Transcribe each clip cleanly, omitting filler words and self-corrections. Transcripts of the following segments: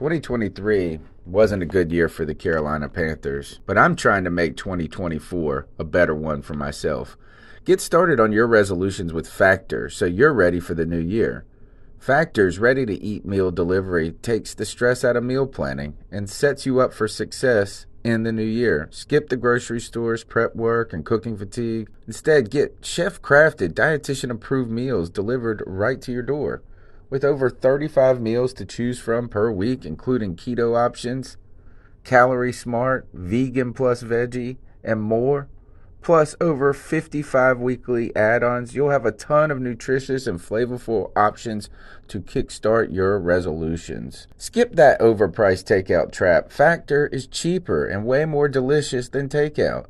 2023 wasn't a good year for the Carolina Panthers, but I'm trying to make 2024 a better one for myself. Get started on your resolutions with Factor so you're ready for the new year. Factor's ready-to-eat meal delivery takes the stress out of meal planning and sets you up for success in the new year. Skip the grocery stores, prep work, and cooking fatigue. Instead, get chef-crafted, dietitian-approved meals delivered right to your door. With over 35 meals to choose from per week, including keto options, calorie smart, vegan plus veggie, and more, plus over 55 weekly add-ons, you'll have a ton of nutritious and flavorful options to kickstart your resolutions. Skip that overpriced takeout trap. Factor is cheaper and way more delicious than takeout.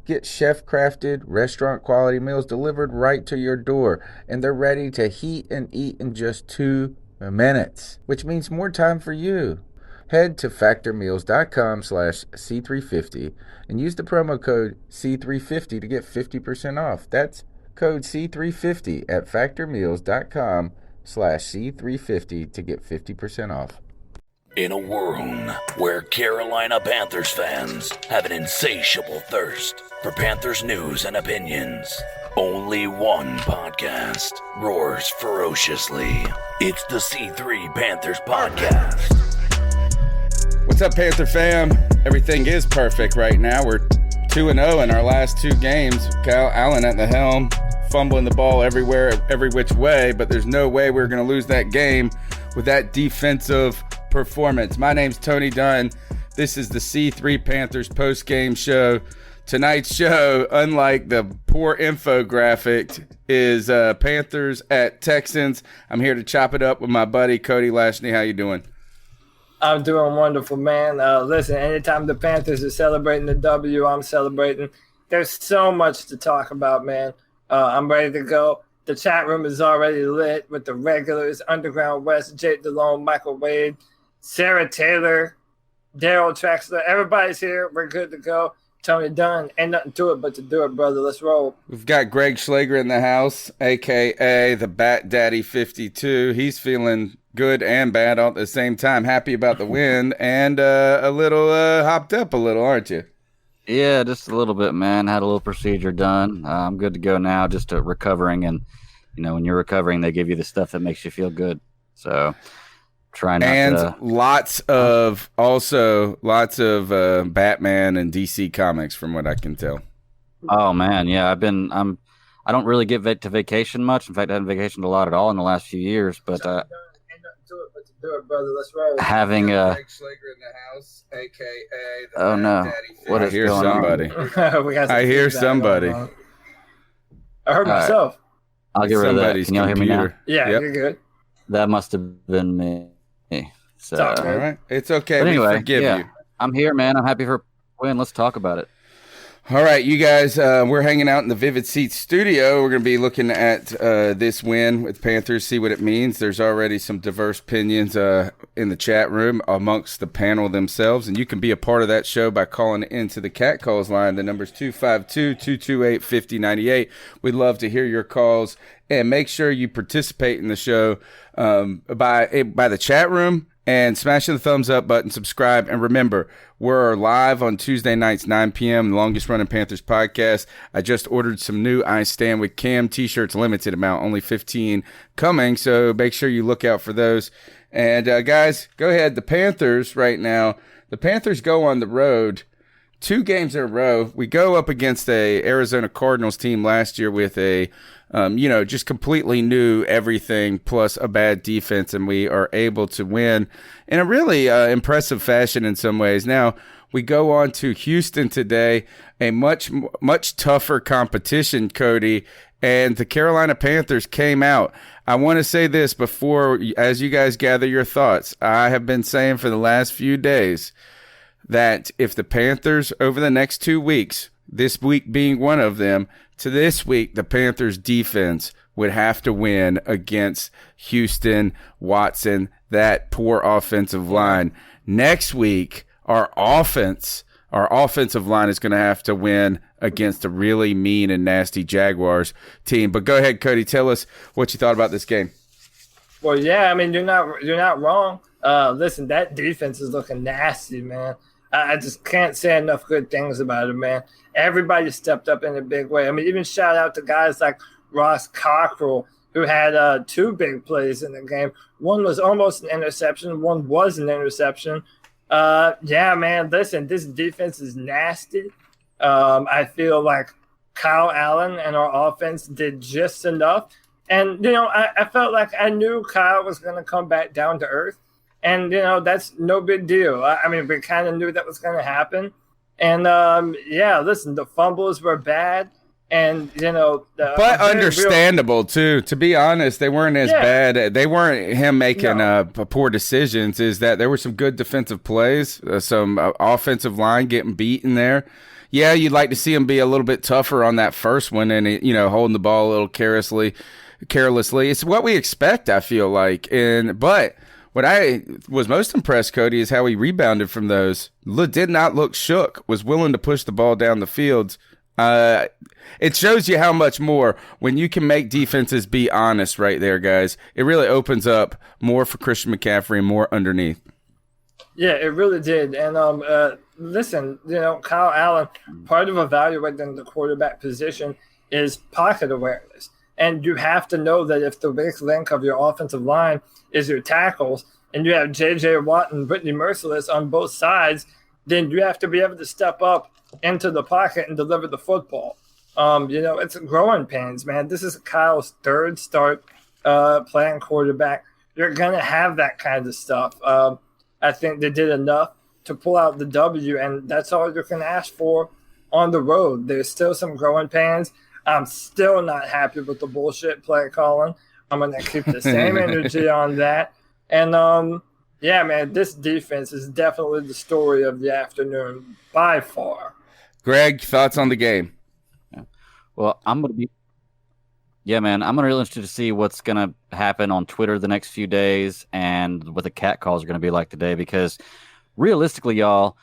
Get chef-crafted, restaurant-quality meals delivered right to your door, and they're ready to heat and eat in just 2 minutes, which means more time for you. Head to factormeals.com/C350 and use the promo code C350 to get 50% off. That's code C350 at factormeals.com/C350 to get 50% off. In a world where Carolina Panthers fans have an insatiable thirst for Panthers news and opinions, only one podcast roars ferociously. It's the C3 Panthers Podcast. What's up, Panther fam? Everything is perfect right now. We're 2-0 in our last 2 games. Kyle Allen at the helm, fumbling the ball everywhere, every which way, but there's no way we're going to lose that game with that defensive performance. My name's Tony Dunn. This is the C3 Panthers postgame show. Tonight's show, unlike the poor infographic, is Panthers at Texans. I'm here to chop it up with my buddy Cody Lashney. How you doing? I'm doing wonderful, man. Listen, anytime the Panthers are celebrating the W, I'm celebrating. There's so much to talk about, man. I'm ready to go. The chat room is already lit with the regulars, Underground West, Jake DeLone, Michael Wade, Sarah Taylor, Daryl Traxler. Everybody's here. We're good to go. Tony Dunn. Ain't nothing to it but to do it, brother. Let's roll. We've got Greg Schlager in the house, a.k.a. the Bat Daddy 52. He's feeling good and bad all at the same time. Happy about the win and a little hopped up a little, aren't you? Yeah, just a little bit, man. Had a little procedure done. I'm good to go now, just recovering. And, you know, when you're recovering, they give you the stuff that makes you feel good. So try not and to. lots of Batman and DC comics from what I can tell. Oh, man. Yeah, I don't really get to vacation much. In fact, I haven't vacationed a lot at all in the last few years. But Do it, brother. Let's roll. having a. Greg Schlager in the house, a.k.a. the Oh, no. What I is hear going somebody. I hear somebody. I heard myself. I'll get rid of that. Somebody's Can y'all hear me now? computer. Yeah, Yep. you're good. That must have been me. So, Talk, All right. It's okay. but We anyway, forgive yeah, you. I'm here, man. I'm happy for a win. Let's talk about it. All right, you guys, we're hanging out in the Vivid Seats studio. We're going to be looking at this win with Panthers, see what it means. There's already some diverse opinions in the chat room amongst the panel themselves, and you can be a part of that show by calling into the Cat Calls line. The number's 252-228-5098. We'd love to hear your calls, and make sure you participate in the show by the chat room and smashing the thumbs up button, subscribe, and remember, we're live on Tuesday nights, 9 p.m., the longest running Panthers podcast. I just ordered some new I Stand With Cam t-shirts, limited amount, only 15 coming, so make sure you look out for those. And guys, go ahead. The Panthers right now, the Panthers go on the road 2 games in a row. We go up against a Arizona Cardinals team last year with a just completely new everything plus a bad defense, and we are able to win in a really impressive fashion in some ways. Now, we go on to Houston today, a much tougher competition, Cody, and the Carolina Panthers came out. I want to say this before, as you guys gather your thoughts. I have been saying for the last few days that if the Panthers over the next 2 weeks, this week being one of them, to this week, the Panthers defense would have to win against Houston, Watson, that poor offensive line. Next week, our offensive line is going to have to win against a really mean and nasty Jaguars team. But go ahead, Cody, tell us what you thought about this game. Well, yeah, I mean, you're not wrong. Listen, that defense is looking nasty, man. I just can't say enough good things about it, man. Everybody stepped up in a big way. I mean, even shout out to guys like Ross Cockrell, who had 2 big plays in the game. One was almost an interception. One was an interception. Yeah, man, listen, this defense is nasty. I feel like Kyle Allen and our offense did just enough. And, I felt like I knew Kyle was going to come back down to earth. And, that's no big deal. I mean, we kind of knew that was going to happen. And, yeah, listen, the fumbles were bad. And, but understandable, too. To be honest, they weren't as bad. They weren't him making poor decisions. Is that there were some good defensive plays, some offensive line getting beat in there. Yeah, you'd like to see him be a little bit tougher on that first one and, holding the ball a little carelessly. It's what we expect, I feel like. But what I was most impressed, Cody, is how he rebounded from those. Did not look shook, was willing to push the ball down the field. It shows you how much more when you can make defenses be honest right there, guys. It really opens up more for Christian McCaffrey and more underneath. Yeah, it really did. And listen, Kyle Allen, part of evaluating the quarterback position is pocket awareness. And you have to know that if the weak link of your offensive line is your tackles, and you have J.J. Watt and Brittany Merciless on both sides, then you have to be able to step up into the pocket and deliver the football. It's growing pains, man. This is Kyle's 3rd start playing quarterback. You're going to have that kind of stuff. I think they did enough to pull out the W, and that's all you can ask for on the road. There's still some growing pains. I'm still not happy with the bullshit play calling. I'm going to keep the same energy on that. And, yeah, man, this defense is definitely the story of the afternoon by far. Greg, thoughts on the game? Well, I'm going to be really interested to see what's going to happen on Twitter the next few days and what the cat calls are going to be like today, because realistically, y'all,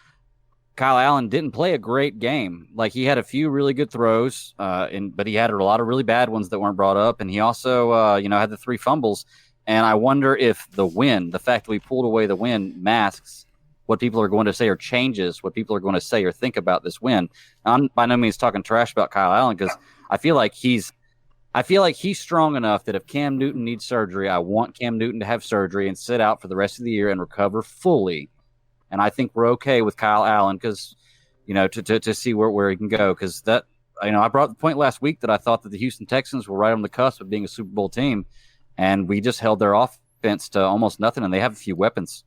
Kyle Allen didn't play a great game. Like, he had a few really good throws, but he had a lot of really bad ones that weren't brought up. And he also, had the 3 fumbles. And I wonder if the fact that we pulled away the win, masks what people are going to say or changes what people are going to say or think about this win. I'm by no means talking trash about Kyle Allen, because I feel like he's strong enough that if Cam Newton needs surgery, I want Cam Newton to have surgery and sit out for the rest of the year and recover fully. And I think we're okay with Kyle Allen because, to see where he can go. Because that, I brought the point last week that I thought that the Houston Texans were right on the cusp of being a Super Bowl team, and we just held their offense to almost nothing, and they have a few weapons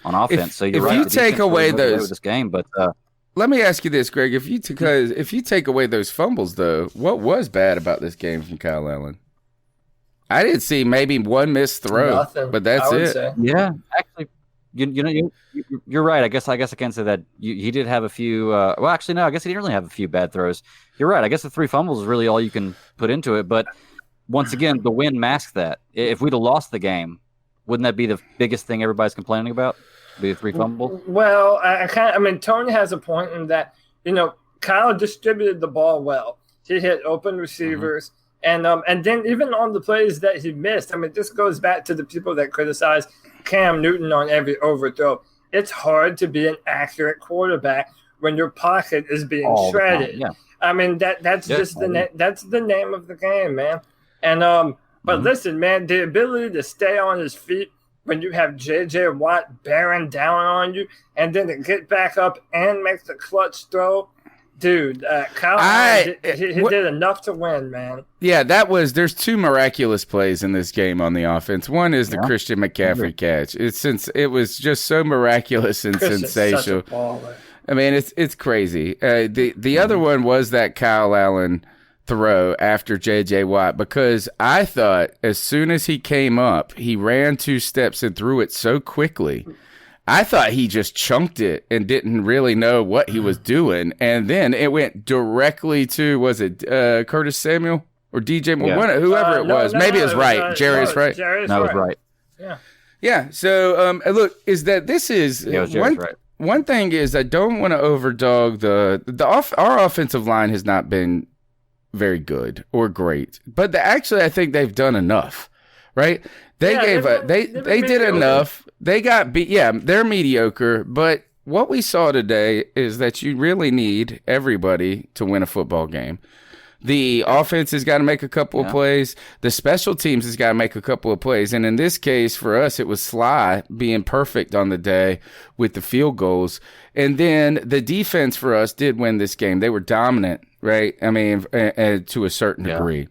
on offense. So you're right. If you take away those, this game, but let me ask you this, Greg: if you take away those fumbles, though, what was bad about this game from Kyle Allen? I did see maybe one missed throw, Nothing, but that's it. Say. Yeah, actually, you're right. I guess I can say that he did have a few. Well, actually, no. I guess he didn't really have a few bad throws. You're right. I guess the 3 fumbles is really all you can put into it. But once again, the win masked that. If we'd have lost the game, wouldn't that be the biggest thing everybody's complaining about? Be the 3 fumbles? Well, Tony has a point in that, Kyle distributed the ball well. He hit open receivers. Mm-hmm. And then even on the plays that he missed, this goes back to the people that criticize Cam Newton on every overthrow. It's hard to be an accurate quarterback when your pocket is being shredded. Yeah. That's that's the name of the game, man. And but listen, man, the ability to stay on his feet when you have J.J. Watt bearing down on you, and then to get back up and make the clutch throw, dude, Kyle he did enough to win, man. Yeah, there's 2 miraculous plays in this game on the offense. One is the Christian McCaffrey catch. It was just so miraculous and sensational. Such a baller. It's crazy. The other one was that Kyle Allen throw after J.J. Watt, because I thought as soon as he came up, he ran 2 steps and threw it so quickly. I thought he just chunked it and didn't really know what he was doing. And then it went directly to, was it Curtis Samuel or DJ? Yeah. Whoever it was. Maybe it was right. Jerry's right. That was right. Yeah. Yeah. So, look, is that this is right. One thing is I don't want to overdog our offensive line has not been very good or great, but actually I think they've done enough, right? They did enough. They got beat. Yeah, they're mediocre. But what we saw today is that you really need everybody to win a football game. The offense has got to make a couple of plays. The special teams has got to make a couple of plays. And in this case, for us, it was Sly being perfect on the day with the field goals. And then the defense for us did win this game. They were dominant, right? I mean, to a certain degree.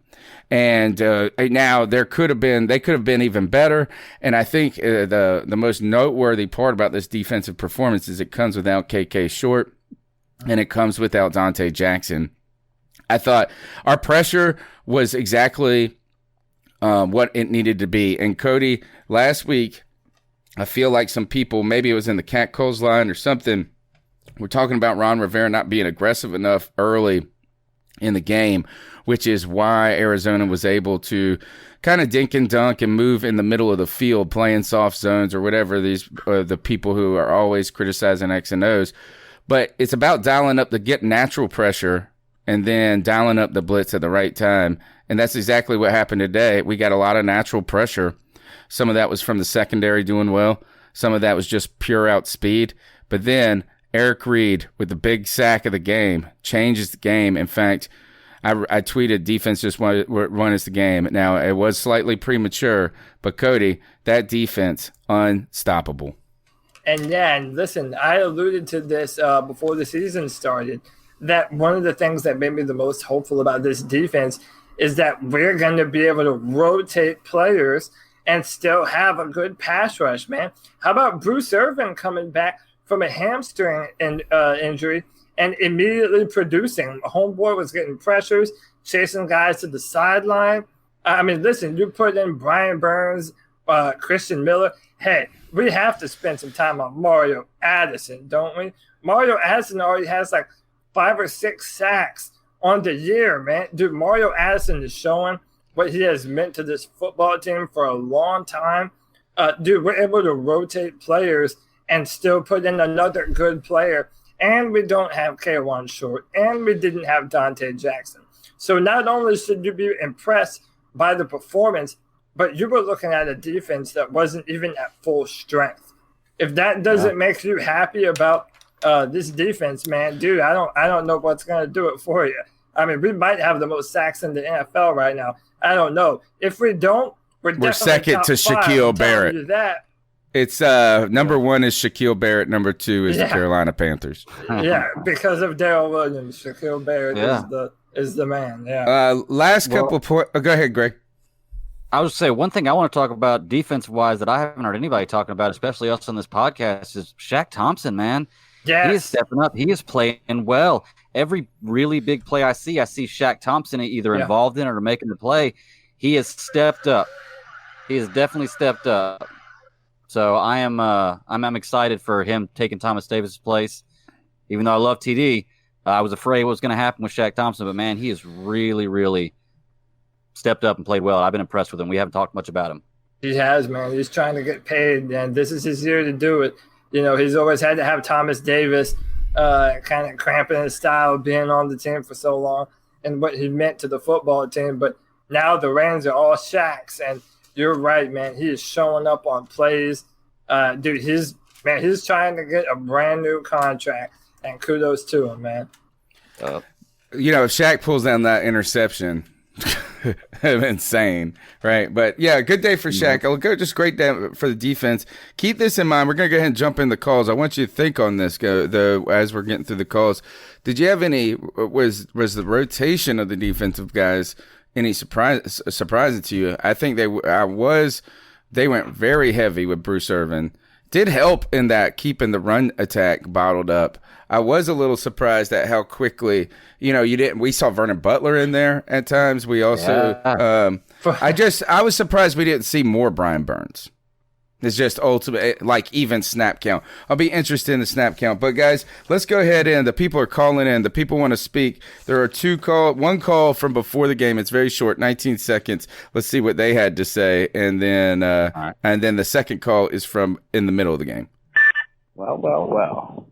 And now they could have been even better. And I think the most noteworthy part about this defensive performance is it comes without KK Short and it comes without Dante Jackson. I thought our pressure was exactly what it needed to be. And Cody, last week, I feel like some people, maybe it was in the Cat Coles line or something, we're talking about Ron Rivera not being aggressive enough early in the game, which is why Arizona was able to kind of dink and dunk and move in the middle of the field, playing soft zones or whatever these the people who are always criticizing X and O's. But it's about dialing up the get natural pressure and then dialing up the blitz at the right time. And that's exactly what happened today. We got a lot of natural pressure. Some of that was from the secondary doing well. Some of that was just pure out speed. But then Eric Reed, with the big sack of the game, changes the game. In fact, I tweeted defense just won us the game. Now, it was slightly premature, but Cody, that defense, unstoppable. And listen, I alluded to this before the season started, that one of the things that made me the most hopeful about this defense is that we're going to be able to rotate players and still have a good pass rush, man. How about Bruce Irvin coming back from a hamstring injury and immediately producing? Homeboy was getting pressures, chasing guys to the sideline. I mean, listen, you put in Brian Burns, Christian Miller. Hey, we have to spend some time on Mario Addison, don't we? Mario Addison already has like 5 or 6 sacks on the year, man. Dude, Mario Addison is showing what he has meant to this football team for a long time. Dude, we're able to rotate players and still put in another good player. And we don't have K1 Short. And we didn't have Dante Jackson. So not only should you be impressed by the performance, but you were looking at a defense that wasn't even at full strength. If that doesn't make you happy about this defense, man, dude, I don't know what's going to do it for you. I mean, we might have the most sacks in the NFL right now. I don't know. If we don't, we're second to Shaquille Barrett. That. It's number 1 is Shaquille Barrett. Number 2 is the Carolina Panthers. Yeah, because of Darrell Williams, Shaquille Barrett is the man. Yeah. Last couple points. Go ahead, Greg. I was say one thing I want to talk about defense-wise that I haven't heard anybody talking about, especially us on this podcast, is Shaq Thompson, man. Yes. He is stepping up. He is playing well. Every really big play I see Shaq Thompson either involved in it or making the play. He has stepped up. He has definitely stepped up. So I'm excited for him taking Thomas Davis' place. Even though I love TD, I was afraid what was going to happen with Shaq Thompson. But, man, he has really, really stepped up and played well. I've been impressed with him. We haven't talked much about him. He has, man. He's trying to get paid, and this is his year to do it. You know, he's always had to have Thomas Davis kind of cramping his style, being on the team for so long and what he meant to the football team. But now the reins are all Shaq's, and you're right, man. He is showing up on plays. Dude, he's trying to get a brand new contract, and kudos to him, man. You know, if Shaq pulls down that interception, insane, right? But yeah, good day for Shaq. Just great day for the defense. Keep this in mind. We're gonna go ahead and jump in the calls. I want you to think on this, though, as we're getting through the calls. Did you have any? Was the rotation of the defensive guys any surprising to you? I think they went very heavy with Bruce Irvin. Did help in that keeping the run attack bottled up. I was a little surprised at how quickly, we saw Vernon Butler in there at times. We also, I was surprised we didn't see more Brian Burns. It's just ultimate, like even snap count. I'll be interested in the snap count. But guys, let's go ahead and the people are calling in. The people want to speak. There are one call from before the game. It's very short, 19 seconds. Let's see what they had to say. And then, and then the second call is from in the middle of the game. Well.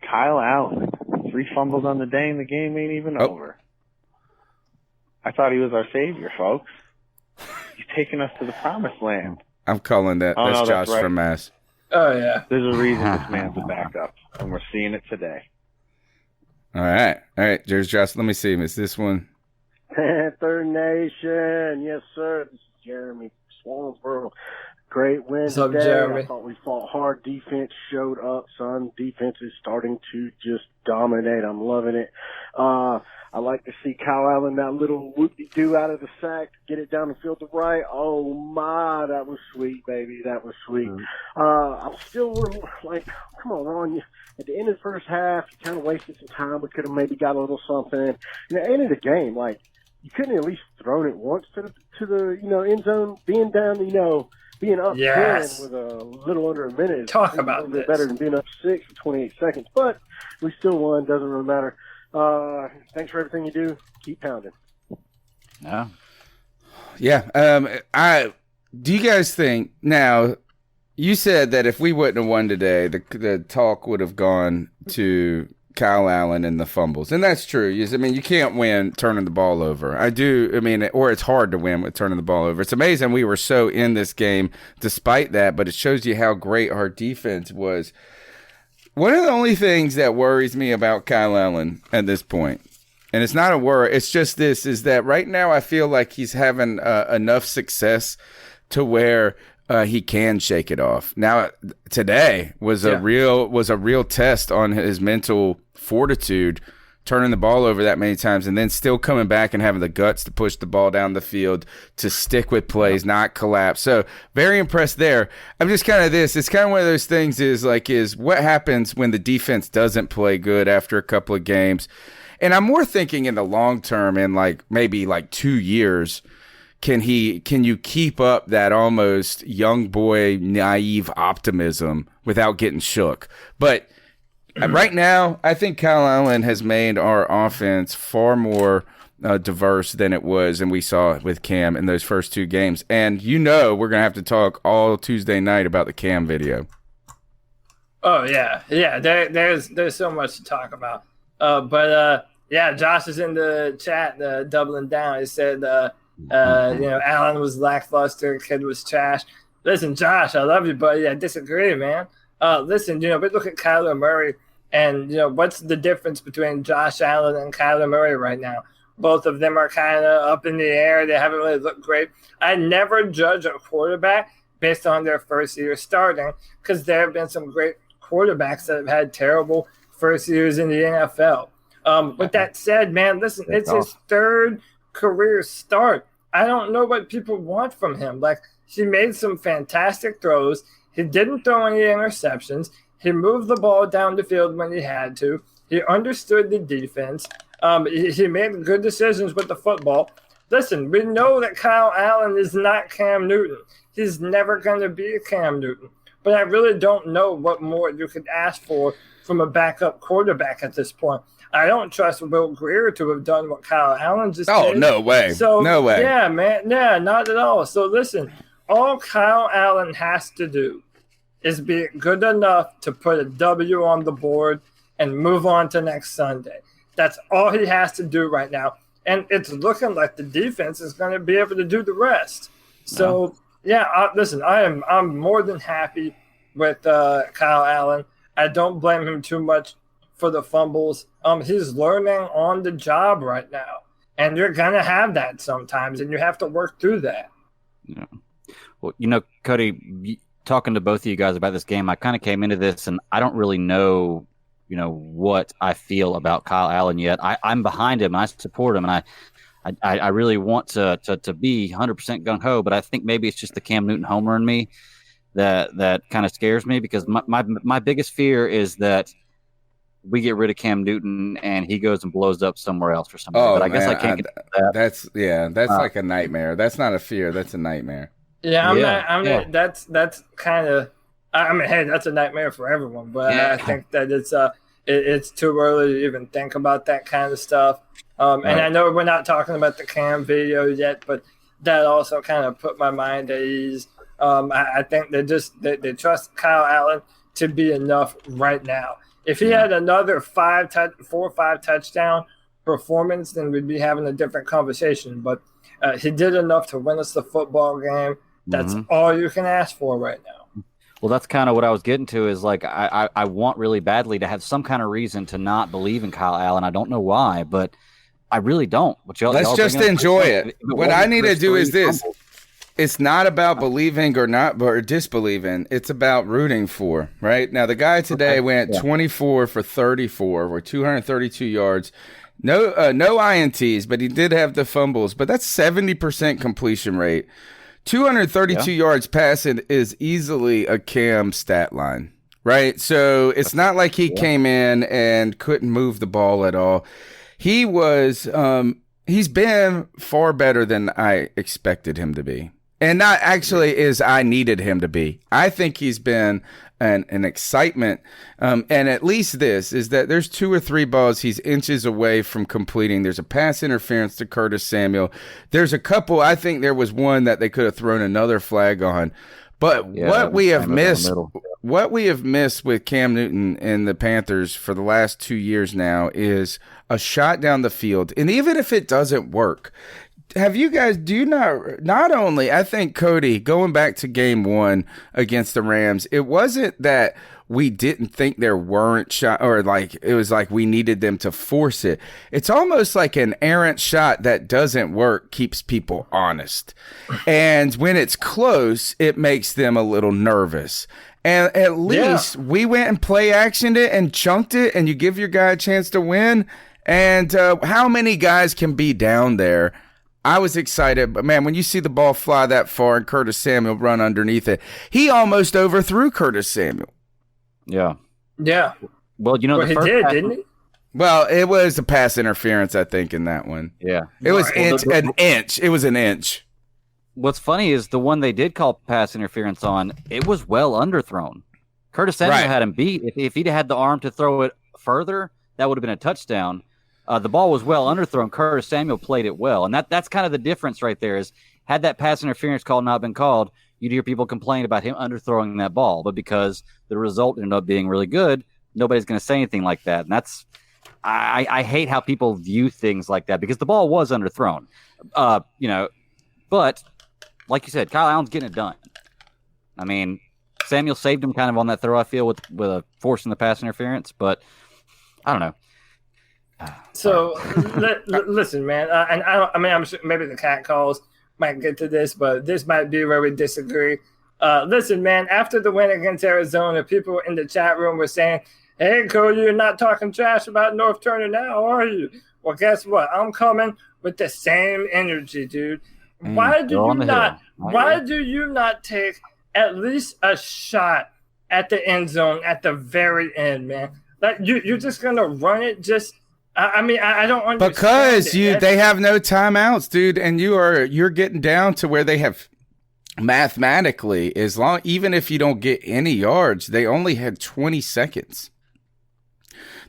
Kyle Allen, 3 fumbles on the day and the game ain't even over. I thought he was our savior, folks. He's taking us to the promised land. I'm calling that. Oh, That's no, Josh that's right. from Mass. Oh yeah. There's a reason this man's a backup, and we're seeing it today. All right. There's Josh. Let me see. Is this one? Panther Nation, yes sir. This is Jeremy Swansboro. Great win What's up, today. Jeremy? I thought we fought hard. Defense showed up, son. Defense is starting to just dominate. I'm loving it. I like to see Kyle Allen, that little whoop-de-doo out of the sack, get it down the field to right. Oh my, that was sweet, baby. That was sweet. I was still like, come on, Ron. At the end of the first half, you kind of wasted some time. We could have maybe got a little something. At the end of the game, like, you couldn't at least thrown it once to the end zone, being down, being up 10 with a little under a minute. Talk about a little bit this. better than being up 6 for 28 seconds. But we still won. Doesn't really matter. Thanks for everything you do. Keep pounding. Yeah. Yeah. Do you guys think now? You said that if we wouldn't have won today, the talk would have gone to Kyle Allen and the fumbles, and that's true. You can't win turning the ball over. Or it's hard to win with turning the ball over. It's amazing we were so in this game despite that, but it shows you how great our defense was. One of the only things that worries me about Kyle Allen at this point, and it's not a worry, it's just this, is that right now I feel like he's having enough success to where he can shake it off. Now, today was a real test on his mental fortitude, turning the ball over that many times and then still coming back and having the guts to push the ball down the field, to stick with plays, not collapse. So very impressed there. I'm just it's kind of one of those things is what happens when the defense doesn't play good after a couple of games. And I'm more thinking in the long term, in maybe 2 years, can you keep up that almost young boy naive optimism without getting shook? But right now, I think Kyle Allen has made our offense far more diverse than it was, and we saw with Cam in those first 2 games. And we're going to have to talk all Tuesday night about the Cam video. Oh yeah. There's so much to talk about. Josh is in the chat, doubling down. He said, Allen was lackluster, kid was trash. Listen, Josh, I love you, buddy. I disagree, man. Listen, we look at Kyler Murray, and what's the difference between Josh Allen and Kyler Murray right now? Both of them are kind of up in the air. They haven't really looked great. I never judge a quarterback based on their first year starting, because there have been some great quarterbacks that have had terrible first years in the NFL. With that said, man, listen, it's his third career start. I don't know what people want from him. He made some fantastic throws. He didn't throw any interceptions. He moved the ball down the field when he had to. He understood the defense. He made good decisions with the football. Listen, we know that Kyle Allen is not Cam Newton. He's never going to be Cam Newton. But I really don't know what more you could ask for from a backup quarterback at this point. I don't trust Will Grier to have done what Kyle Allen just did. Oh, no way. So, no way. Yeah, man. Yeah, not at all. So, listen, all Kyle Allen has to do is be good enough to put a W on the board and move on to next Sunday. That's all he has to do right now. And it's looking like the defense is going to be able to do the rest. So, listen, I'm more than happy with Kyle Allen. I don't blame him too much for the fumbles. He's learning on the job right now. And you're going to have that sometimes, and you have to work through that. Yeah. Well, Cody, talking to both of you guys about this game, I kind of came into this, and I don't really know, what I feel about Kyle Allen yet. I'm behind him, and I support him, and I really want to be 100% gung-ho, but I think maybe it's just the Cam Newton homer in me that kind of scares me, because my biggest fear is that we get rid of Cam Newton and he goes and blows up somewhere else or something. But I guess I can't get that. That's like a nightmare. That's not a fear. That's a nightmare. Yeah, that's kind of. Hey, that's a nightmare for everyone. But I think that it's too early to even think about that kind of stuff. And I know we're not talking about the Cam video yet, but that also kind of put my mind at ease. I think they trust Kyle Allen to be enough right now. If he had another 4 or 5 touchdown performance, then we'd be having a different conversation. But he did enough to win us the football game. That's all you can ask for right now. Well, that's kind of what I was getting to is like I want really badly to have some kind of reason to not believe in Kyle Allen. I don't know why, but I really don't. Let's just enjoy it. What I need to do is this. It's not about believing or disbelieving. It's about rooting for, right? Now, the guy today went 24 for 34 or 232 yards. No INTs, but he did have the fumbles. But that's 70% completion rate. 232 yards passing is easily a Cam stat line, right? So it's not like he came in and couldn't move the ball at all. He was, he's been far better than I expected him to be. And not actually as I needed him to be. I think he's been an excitement. And at least this is that there's 2 or 3 balls he's inches away from completing. There's a pass interference to Curtis Samuel. There's a couple. I think there was one that they could have thrown another flag on. But what we have missed with Cam Newton and the Panthers for the last 2 years now is a shot down the field. And even if it doesn't work, not only, I think, Cody, going back to game 1 against the Rams, it wasn't that we didn't think there weren't shot or like it was like we needed them to force it. It's almost like an errant shot that doesn't work keeps people honest. And when it's close, it makes them a little nervous. And at least we went and play actioned it and chunked it, and you give your guy a chance to win. And how many guys can be down there? I was excited, but man, when you see the ball fly that far and Curtis Samuel run underneath it, he almost overthrew Curtis Samuel. Yeah. Well, he did, didn't he? Well, it was a pass interference, I think, in that one. Yeah. It was an inch. It was an inch. What's funny is the one they did call pass interference on, it was well underthrown. Curtis Samuel had him beat. If he'd had the arm to throw it further, that would have been a touchdown. The ball was well underthrown. Curtis Samuel played it well. And that's kind of the difference right there is had that pass interference call not been called, you'd hear people complain about him underthrowing that ball. But because the result ended up being really good, nobody's going to say anything like that. And that's I hate how people view things like that because the ball was underthrown. But like you said, Kyle Allen's getting it done. I mean, Samuel saved him kind of on that throw, I feel, with a forcing the pass interference. But I don't know. So listen, man, and I'm sure maybe the cat calls might get to this, but this might be where we disagree. Listen, man, after the win against Arizona, people in the chat room were saying, "Hey, Cody, you're not talking trash about North Turner now, are you?" Well, guess what? I'm coming with the same energy, dude. Why do you not take at least a shot at the end zone at the very end, man? Like you're just gonna run it just. I don't understand. Because they have no timeouts, dude, and you're getting down to where they have mathematically, even if you don't get any yards, they only had 20 seconds.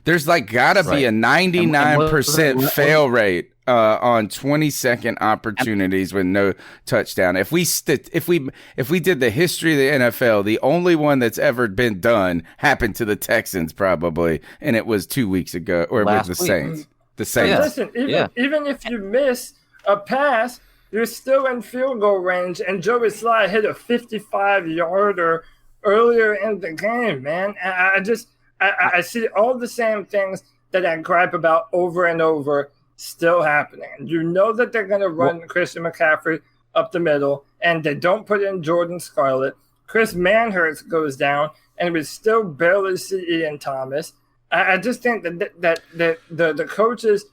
There's gotta be a 99% fail rate on 20-second opportunities with no touchdown. If we did the history of the NFL, the only one that's ever been done happened to the Texans probably, and it was 2 weeks ago, or with the Saints. The Saints. Yeah. Listen, even if you miss a pass, you're still in field goal range, and Joey Sly hit a 55-yarder earlier in the game, man. I see all the same things that I gripe about over and over still happening. You know that they're going to run Christian McCaffrey up the middle, and they don't put in Jordan Scarlett. Chris Manhurst goes down, and we still barely see Ian Thomas. I just think that the coaches,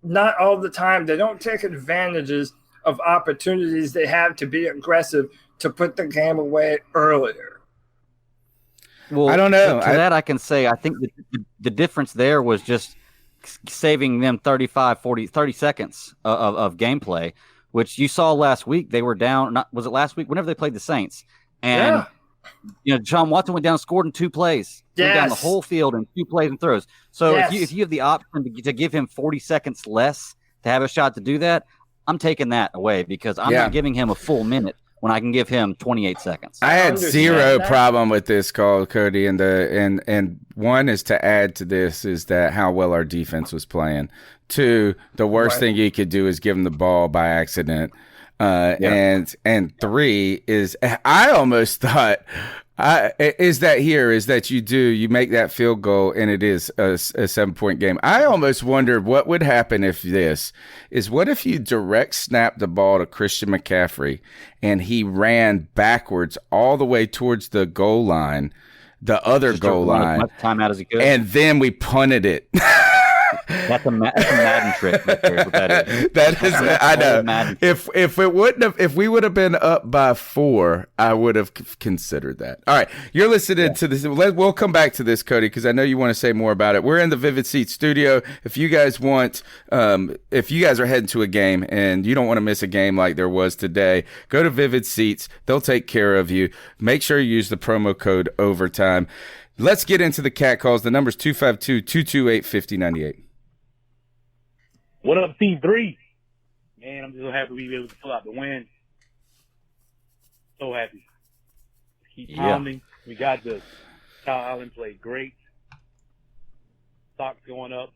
not all the time, they don't take advantages of opportunities they have to be aggressive to put the game away earlier. Well, I don't know. To that I can say I think the difference there was just saving them 30 seconds of gameplay, which you saw last week. They were down. Was it last week? Whenever they played the Saints. And, John Watson went down and scored in 2 plays. Went down the whole field in 2 plays and throws. So if you have the option to give him 40 seconds less to have a shot to do that, I'm taking that away because I'm not giving him a full minute when I can give him 28 seconds. I had zero problem with this call, Cody, and one is to add to this is that how well our defense was playing. 2, the worst thing you could do is give him the ball by accident. And 3 is, I almost thought, is that you make that field goal and it is a 7-point game. I almost wondered what would happen what if you direct snap the ball to Christian McCaffrey and he ran backwards all the way towards the goal line, the other goal line, as much time out as he could, and then we punted it. That's a Madden trick right there. That is, I know. If we would have been up by 4, I would have considered that. All right, you're listening to this. We'll come back to this, Cody, because I know you want to say more about it. We're in the Vivid Seats studio. If you guys are heading to a game and you don't want to miss a game like there was today, go to Vivid Seats. They'll take care of you. Make sure you use the promo code OVERTIME. Let's get into the cat calls. The number's 252-228-5098. What up, C3? Man, I'm just so happy we were able to pull out the win. So happy. Keep pounding. We got this. Kyle Allen played great. Stocks going up.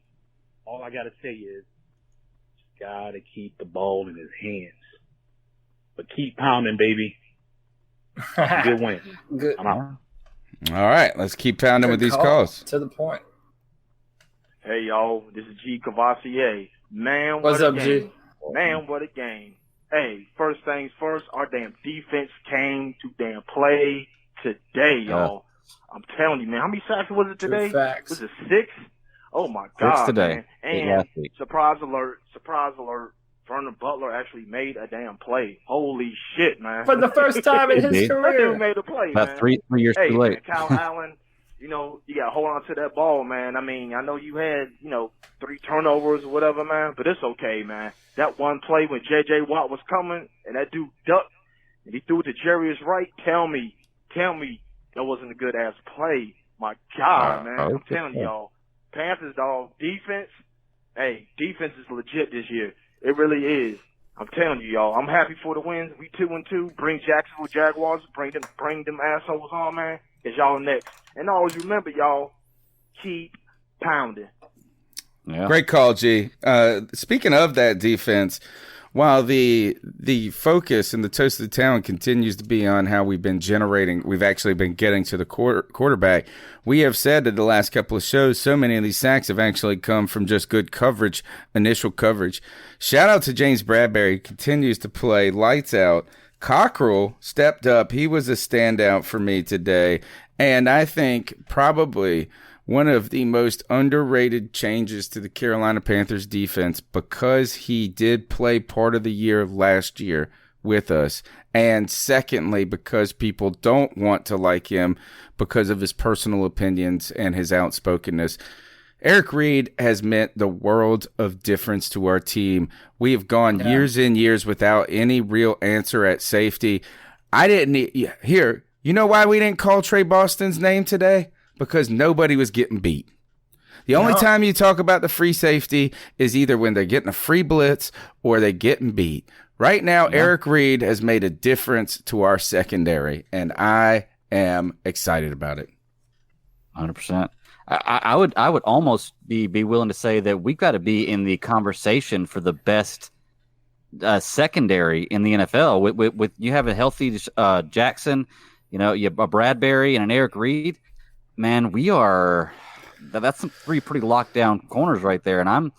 All I got to say is, just got to keep the ball in his hands. But keep pounding, baby. Good win. Good. I'm out. All right, let's keep pounding with these calls. To the point. Hey, y'all, this is G. Cavassier. Man, what's up, game. G? Man, what a game. Hey, first things first, our damn defense came to damn play today, y'all. I'm telling you, man. How many sacks was it today? Facts. Was it 6? Oh, my God, 6 today. Man. And surprise alert, Vernon Butler actually made a damn play. Holy shit, man. For the first time in his career. That dude made a play, About man. 3 years too late. Man, Kyle Allen, you got to hold on to that ball, man. I mean, I know you had, 3 turnovers or whatever, man, but it's okay, man. That one play when J.J. Watt was coming and that dude ducked and he threw it to Jarius Wright, tell me that wasn't a good-ass play. My God, man. I'm telling y'all. Panthers, dog, defense is legit this year. It really is. I'm telling you, y'all. I'm happy for the wins. We 2-2. Bring Jacksonville Jaguars. Bring them assholes on, man. It's y'all next. And always remember, y'all, keep pounding. Yeah. Great call, G. Speaking of that defense, while the focus and the toast of the town continues to be on how we've actually been getting to the quarterback, we have said that the last couple of shows, so many of these sacks have actually come from just good coverage, initial coverage. Shout out to James Bradbury, who continues to play lights out. Cockrell stepped up. He was a standout for me today, and I think probably one of the most underrated changes to the Carolina Panthers defense, because he did play part of the year last year with us. And secondly, because people don't want to like him because of his personal opinions and his outspokenness. Eric Reed has meant the world of difference to our team. We have gone years and years without any real answer at safety. You know why we didn't call Trey Boston's name today? Because nobody was getting beat. The only time you talk about the free safety is either when they're getting a free blitz or they're getting beat. Right now, Eric Reed has made a difference to our secondary, and I am excited about it. 100%. I would almost be willing to say that we've got to be in the conversation for the best secondary in the NFL. With you have a healthy Jackson, you have a Bradbury and an Eric Reed. Man, that's some 3 pretty locked down corners right there, and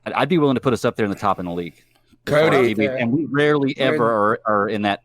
I'd be willing to put us up there in the top in the league. Cody, and we rarely ever are in that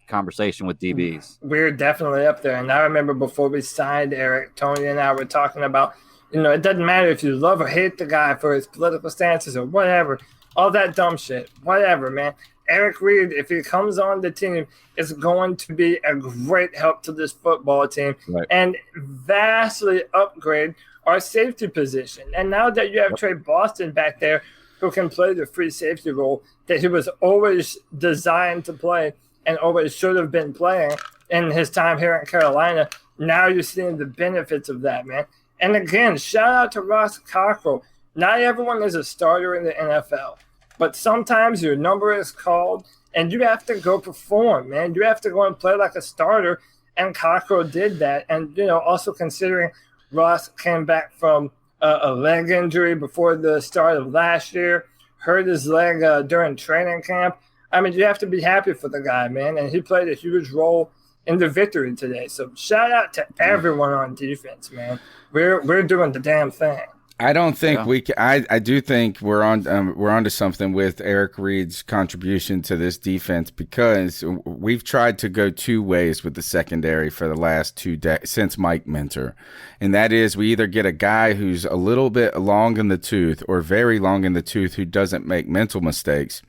conversation with DBs. We're definitely up there, and I remember before we signed Eric, Tony and I were talking about, it doesn't matter if you love or hate the guy for his political stances or whatever, all that dumb shit, whatever, man. Eric Reed, if he comes on the team, is going to be a great help to this football team and vastly upgrade our safety position. And now that you have Trey Boston back there who can play the free safety role that he was always designed to play and always should have been playing in his time here in Carolina, now you're seeing the benefits of that, man. And again, shout out to Ross Cockrell. Not everyone is a starter in the NFL. But sometimes your number is called, and you have to go perform, man. You have to go and play like a starter, and Cockrell did that. And, also considering Ross came back from a leg injury before the start of last year, hurt his leg during training camp. I mean, you have to be happy for the guy, man. And he played a huge role in the victory today. So shout out to everyone on defense, man. We're doing the damn thing. I don't think we can. I do think we're onto something with Eric Reid's contribution to this defense, because we've tried to go two ways with the secondary for the last since Mike Minter, and that is we either get a guy who's a little bit long in the tooth or very long in the tooth who doesn't make mental mistakes,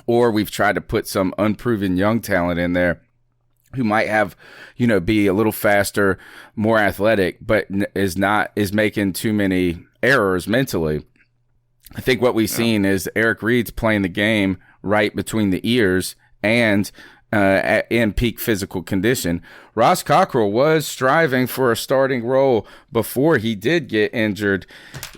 or we've tried to put some unproven young talent in there who might have, be a little faster, more athletic, but is making too many errors mentally. I think what we've seen is Eric Reid's playing the game right between the ears and in peak physical condition. Ross Cockrell was striving for a starting role before he did get injured.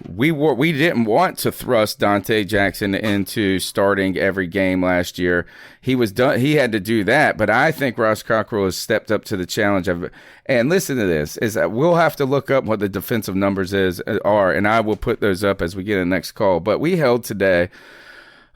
We didn't want to thrust Dante Jackson into starting every game last year. He had to do that, but I think Ross Cockrell has stepped up to the challenge of it. And listen to this, is that we'll have to look up what the defensive numbers are, and I will put those up as we get a next call. But we held today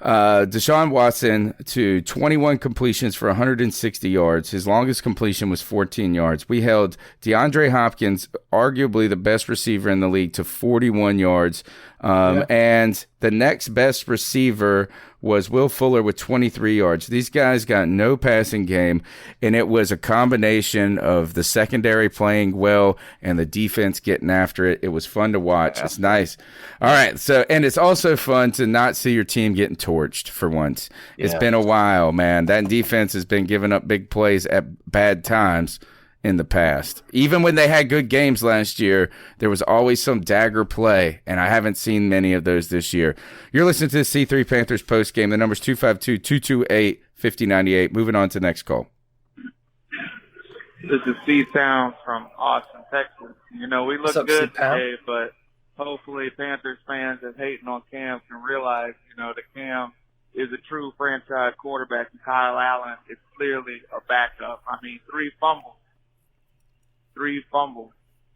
Deshaun Watson to 21 completions for 160 yards. His longest completion was 14 yards. We held DeAndre Hopkins, arguably the best receiver in the league, to 41 yards. And the next best receiver was Will Fuller with 23 yards. These guys got no passing game, and it was a combination of the secondary playing well and the defense getting after it. It was fun to watch. It's nice. All right, and it's also fun to not see your team getting torched for once. It's been a while, man. That defense has been giving up big plays at bad times in the past. Even when they had good games last year, there was always some dagger play, and I haven't seen many of those this year. You're listening to the C3 Panthers postgame. The number's 252-228-5098. Moving on to the next call. This is C-Town from Austin, Texas. We look good today, but hopefully Panthers fans that's hating on Cam can realize, that Cam is a true franchise quarterback, and Kyle Allen is clearly a backup. I mean, 3 fumbles.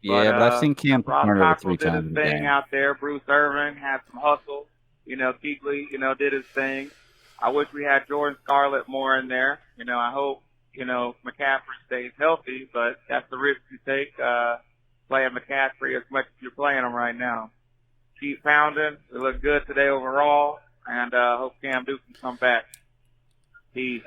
Yeah, but I've seen Cam turn over 3 did times his in the thing game. out there. Bruce Irvin had some hustle. Kuechly, did his thing. I wish we had Jordan Scarlett more in there. I hope, McCaffrey stays healthy, but that's the risk you take, playing McCaffrey as much as you're playing him right now. Keep pounding. We look good today overall, and hope Cam Newton can come back. Peace.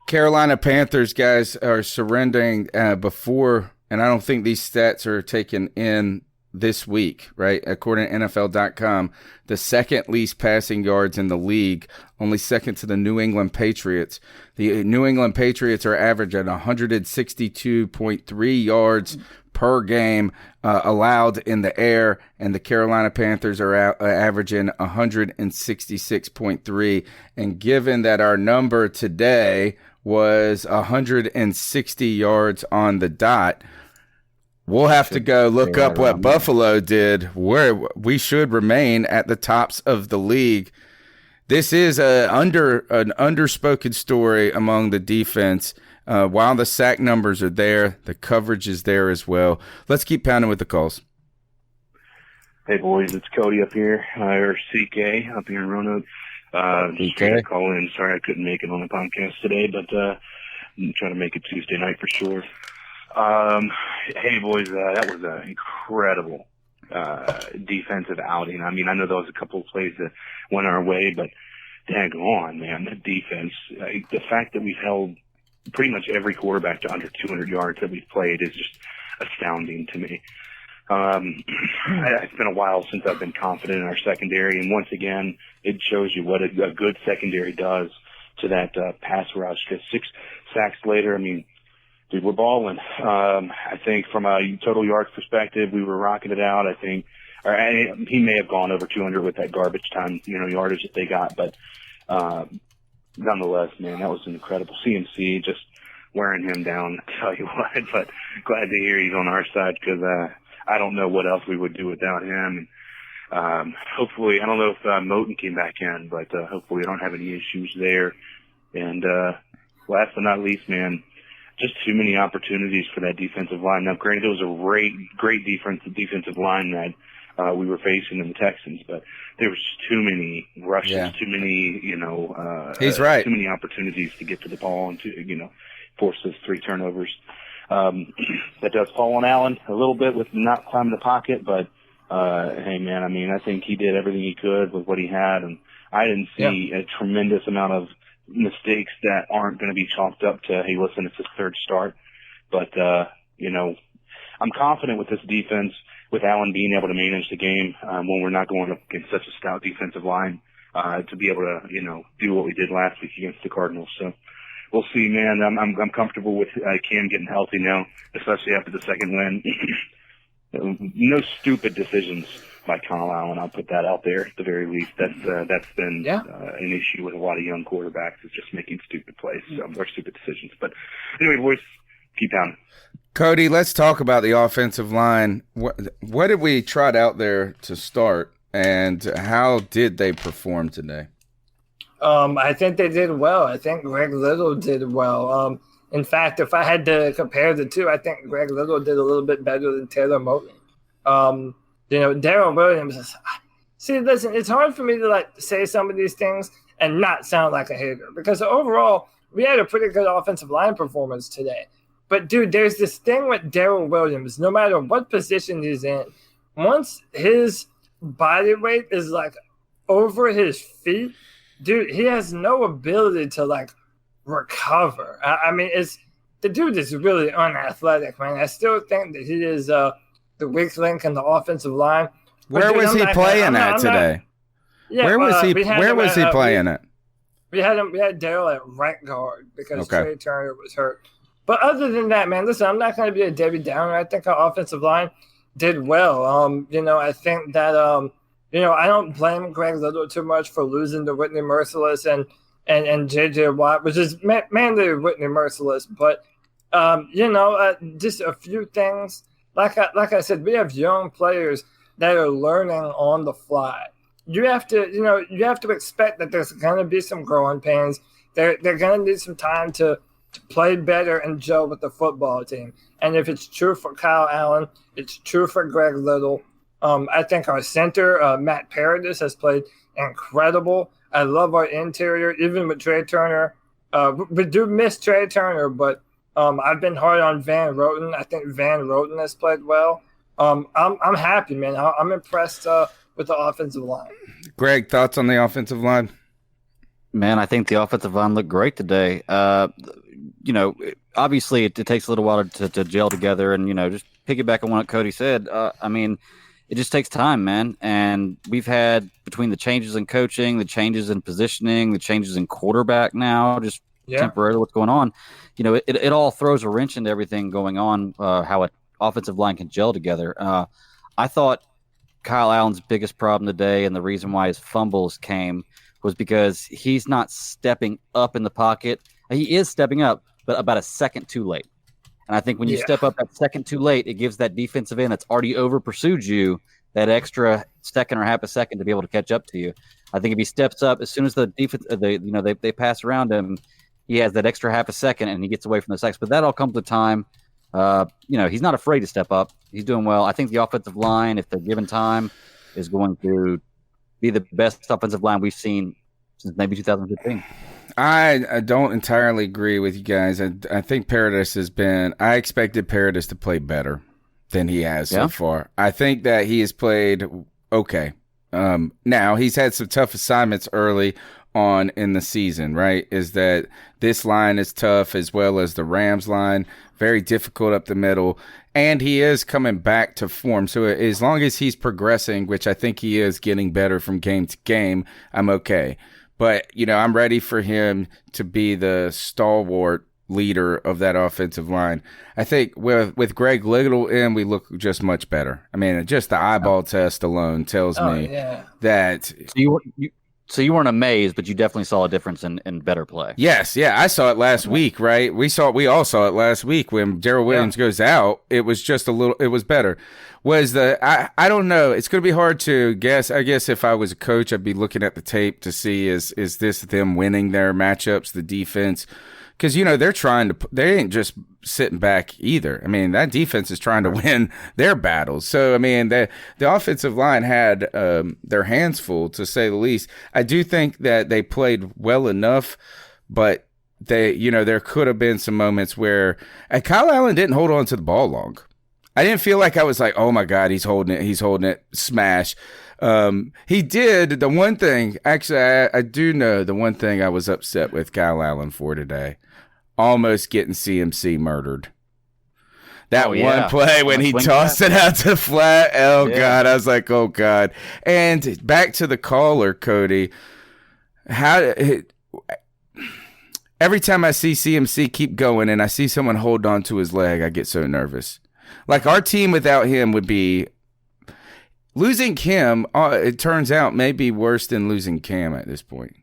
Carolina Panthers guys are surrendering before, and I don't think these stats are taken in this week, right? According to NFL.com, the second least passing yards in the league, only second to the New England Patriots. The New England Patriots are averaging 162.3 yards per game allowed in the air, and the Carolina Panthers are averaging 166.3. And given that our number today was 160 yards on the dot, we'll have to go look up what Buffalo did, where we should remain at the tops of the league. This is an underspoken story among the defense. While the sack numbers are there, the coverage is there as well. Let's keep pounding with the calls. Hey, boys, it's Cody up here, or CK up here in Roanoke. Just trying to call in. Sorry I couldn't make it on the podcast today, but I'm trying to make it Tuesday night for sure. Hey, boys, that was an incredible defensive outing. I mean, I know there was a couple of plays that went our way, but dang on, man, the defense, the fact that we've held pretty much every quarterback to under 200 yards that we've played is just astounding to me. It's been a while since I've been confident in our secondary, and once again, it shows you what a good secondary does to that pass rush. Because 6 sacks later, I mean, dude, we're balling. I think from a total yards perspective, we were rocking it out. I think, he may have gone over 200 with that garbage time, yardage that they got, but nonetheless, man, that was incredible. CMC just wearing him down, I tell you what. But glad to hear he's on our side, because I don't know what else we would do without him. And hopefully, I don't know if Moten came back in, but hopefully we don't have any issues there. And last but not least, man, just too many opportunities for that defensive line. Now, granted, it was a great defensive line that we were facing in the Texans, but there was just too many rushes, too many, he's right. too many opportunities to get to the ball and to, force those 3 turnovers. That does fall on Allen a little bit with not climbing the pocket, but, hey man, I mean, I think he did everything he could with what he had, and I didn't see a tremendous amount of mistakes that aren't going to be chalked up to, hey, listen, it's his 3rd start. But, I'm confident with this defense, with Allen being able to manage the game when we're not going up against such a stout defensive line, to be able to, do what we did last week against the Cardinals. So we'll see, man. I'm comfortable with Cam getting healthy now, especially after the second win. No stupid decisions by Kyle Allen. I'll put that out there at the very least. That's been an issue with a lot of young quarterbacks, is just making stupid plays or stupid decisions. But anyway, boys, keep down. Cody, let's talk about the offensive line. What did we trot out there to start, and how did they perform today? I think they did well. I think Greg Little did well. In fact, if I had to compare the two, I think Greg Little did a little bit better than Taylor Moton. Darrell Williams. See, listen, it's hard for me to say some of these things and not sound like a hater, because overall we had a pretty good offensive line performance today. But dude, there's this thing with Darrell Williams. No matter what position he's in, once his body weight is over his feet, dude, he has no ability to recover. I mean, the dude is really unathletic, man. I still think that he is the weak link in the offensive line. Where was he playing at today? Where was he playing at? We had Darrell at right guard because Trey Turner was hurt. But other than that, man, listen, I'm not going to be a Debbie Downer. I think our offensive line did well. I think that I don't blame Greg Little too much for losing to Whitney Merciless and J.J. Watt, which is mainly Whitney Merciless. But just a few things. Like I said, we have young players that are learning on the fly. You have to expect that there's going to be some growing pains. They're going to need some time to play better and gel with the football team. And if it's true for Kyle Allen, it's true for Greg Little. I think our center, Matt Paradis, has played incredible. I love our interior, even with Trey Turner. We do miss Trey Turner, but I've been hard on Van Roten. I think Van Roten has played well. I'm happy, man. I'm impressed with the offensive line. Greg, thoughts on the offensive line? Man, I think the offensive line looked great today. Obviously it takes a little while to gel together, and just piggyback on what Cody said. It just takes time, man. And we've had, between the changes in coaching, the changes in positioning, the changes in quarterback now, just temporarily what's going on, it all throws a wrench into everything going on, how an offensive line can gel together. I thought Kyle Allen's biggest problem today, and the reason why his fumbles came, was because he's not stepping up in the pocket. He is stepping up, but about a second too late. And I think when you step up that second too late, it gives that defensive end that's already over pursued you that extra second or half a second to be able to catch up to you. I think if he steps up, as soon as the defense, they pass around him, he has that extra half a second and he gets away from the sacks. But that all comes with time. He's not afraid to step up. He's doing well. I think the offensive line, if they're given time, is going to be the best offensive line we've seen since maybe 2015. I don't entirely agree with you guys. I think Paradis I expected Paradis to play better than he has so far. I think that he has played okay. Now, he's had some tough assignments early on in the season, right? Is that this line is tough, as well as the Rams line, very difficult up the middle, and he is coming back to form. So as long as he's progressing, which I think he is getting better from game to game, I'm okay. But, I'm ready for him to be the stalwart leader of that offensive line. I think with Greg Little in, we look just much better. I mean, just the eyeball test alone tells me that. So you weren't amazed, but you definitely saw a difference in better play. Yes, I saw it last week, right? We all saw it last week when Darrell Williams goes out. It was just it was better. I don't know. It's going to be hard to guess. I guess if I was a coach, I'd be looking at the tape to see is this them winning their matchups, the defense Because, they ain't just sitting back either. I mean, that defense is trying to win their battles. So, I mean, the offensive line had their hands full, to say the least. I do think that they played well enough, but there could have been some moments where Kyle Allen didn't hold on to the ball long. I didn't feel like I was like, oh my God, he's holding it, smash. He did the one thing, actually, I do know the one thing I was upset with Kyle Allen for today. Almost getting CMC murdered. That one play when he tossed it out to the flat. Oh, yeah. God. I was like, oh, God. And back to the caller, Cody. Every time I see CMC keep going and I see someone hold on to his leg, I get so nervous. Like, our team without him would be losing Kim. It turns out may be worse than losing Cam at this point.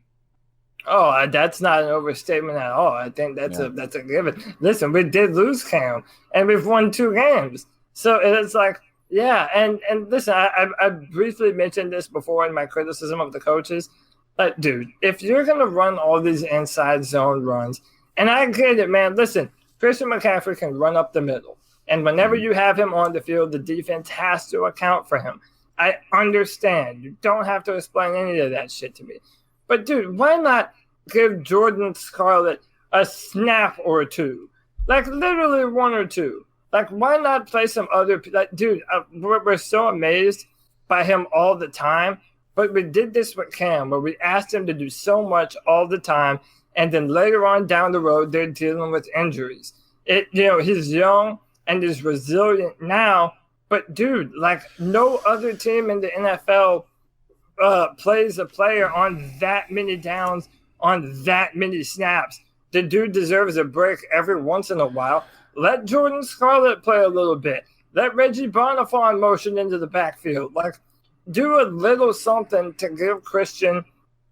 Oh, that's not an overstatement at all. I think that's a given. Listen, we did lose Cam, and we've won 2 games. So it's like, yeah. And listen, I briefly mentioned this before in my criticism of the coaches. But, dude, if you're going to run all these inside zone runs, and I get it, man. Listen, Christian McCaffrey can run up the middle. And whenever you have him on the field, the defense has to account for him. I understand. You don't have to explain any of that shit to me. But, dude, why not give Jordan Scarlett a snap or 2? Like, literally 1 or 2. Like, why not play some other – like, dude, we're so amazed by him all the time. But we did this with Cam, where we asked him to do so much all the time, and then later on down the road, they're dealing with injuries. He's young and is resilient now, but, dude, like, no other team in the NFL plays a player on that many downs, on that many snaps. The dude deserves a break every once in a while. Let Jordan Scarlett play a little bit. Let Reggie Bonifant motion into the backfield. Like, do a little something to give Christian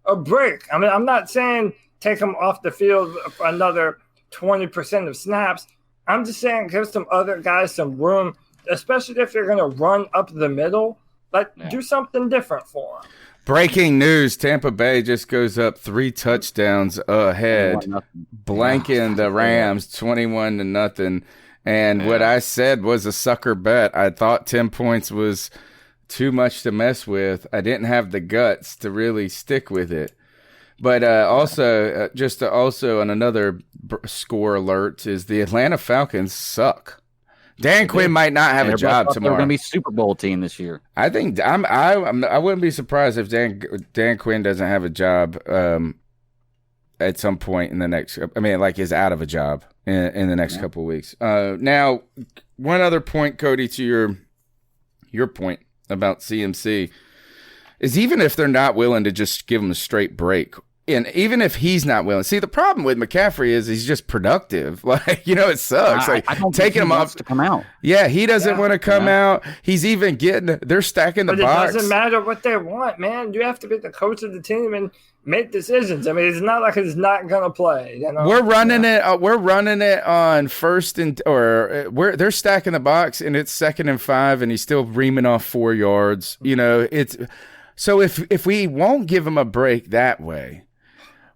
a break. I mean, I'm not saying take him off the field for another 20% of snaps. I'm just saying give some other guys some room, especially if you're going to run up the middle. Do something different for him. Breaking news, Tampa Bay just goes up 3 touchdowns ahead, blanking the Rams 21-0. And what I said was a sucker bet. I thought 10 points was too much to mess with. I didn't have the guts to really stick with it. But also on another score alert is the Atlanta Falcons suck. Dan Quinn might not have a job tomorrow. They're going to be Super Bowl team this year. I think I wouldn't be surprised if Dan Quinn doesn't have a job at some point in the next. I mean, like is out of a job in the next couple of weeks. Now, one other point, Cody, to your point about CMC is even if they're not willing to just give him a straight break, and even if he's not willing, see the problem with McCaffrey is he's just productive. Like it sucks. I don't taking him off to come out. Yeah, he doesn't want to come out. He's even they're stacking the box. It doesn't matter what they want, man. You have to be the coach of the team and make decisions. I mean, it's not like he's not gonna play. We're running it. We're running it on first and they're stacking the box and it's 2nd and 5 and he's still reaming off 4 yards. It's so if we won't give him a break that way,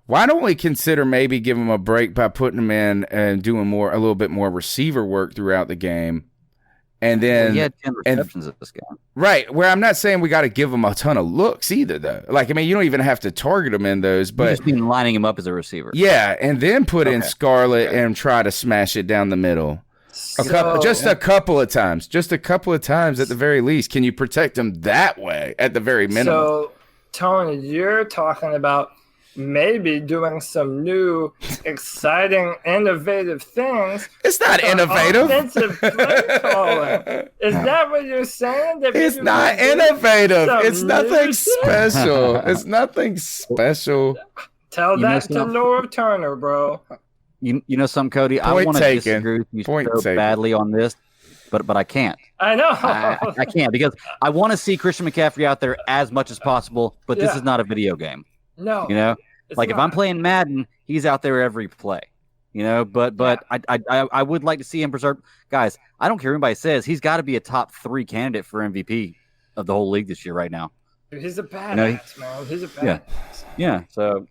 why don't we consider maybe giving him a break by putting him in and doing a little bit more receiver work throughout the game? And then he had 10 receptions at this game. Right. Where I'm not saying we got to give him a ton of looks either, though. Like, I mean, you don't even have to target him in those. But you just mean lining him up as a receiver. Yeah, and then put in Scarlett and try to smash it down the middle. Just a couple of times. Just a couple of times at the very least. Can you protect him that way at the very minimum? So, Tony, you're talking about maybe doing some new, exciting, innovative things. It's not innovative. Offensive play calling. Is that what you're saying? It's not innovative. It's nothing special. It's nothing special. Tell that to Laura Turner, bro. You know something, Cody? I want to disagree with you so badly on this, but I can't. I know. I can't because I want to see Christian McCaffrey out there as much as possible, but this is not a video game. No, like if I'm playing Madden, he's out there every play, But I would like to see him preserve. Guys, I don't care what anybody says. He's got to be a top 3 candidate for MVP of the whole league this year right now. He's a badass, man. He's a badass. Yeah. So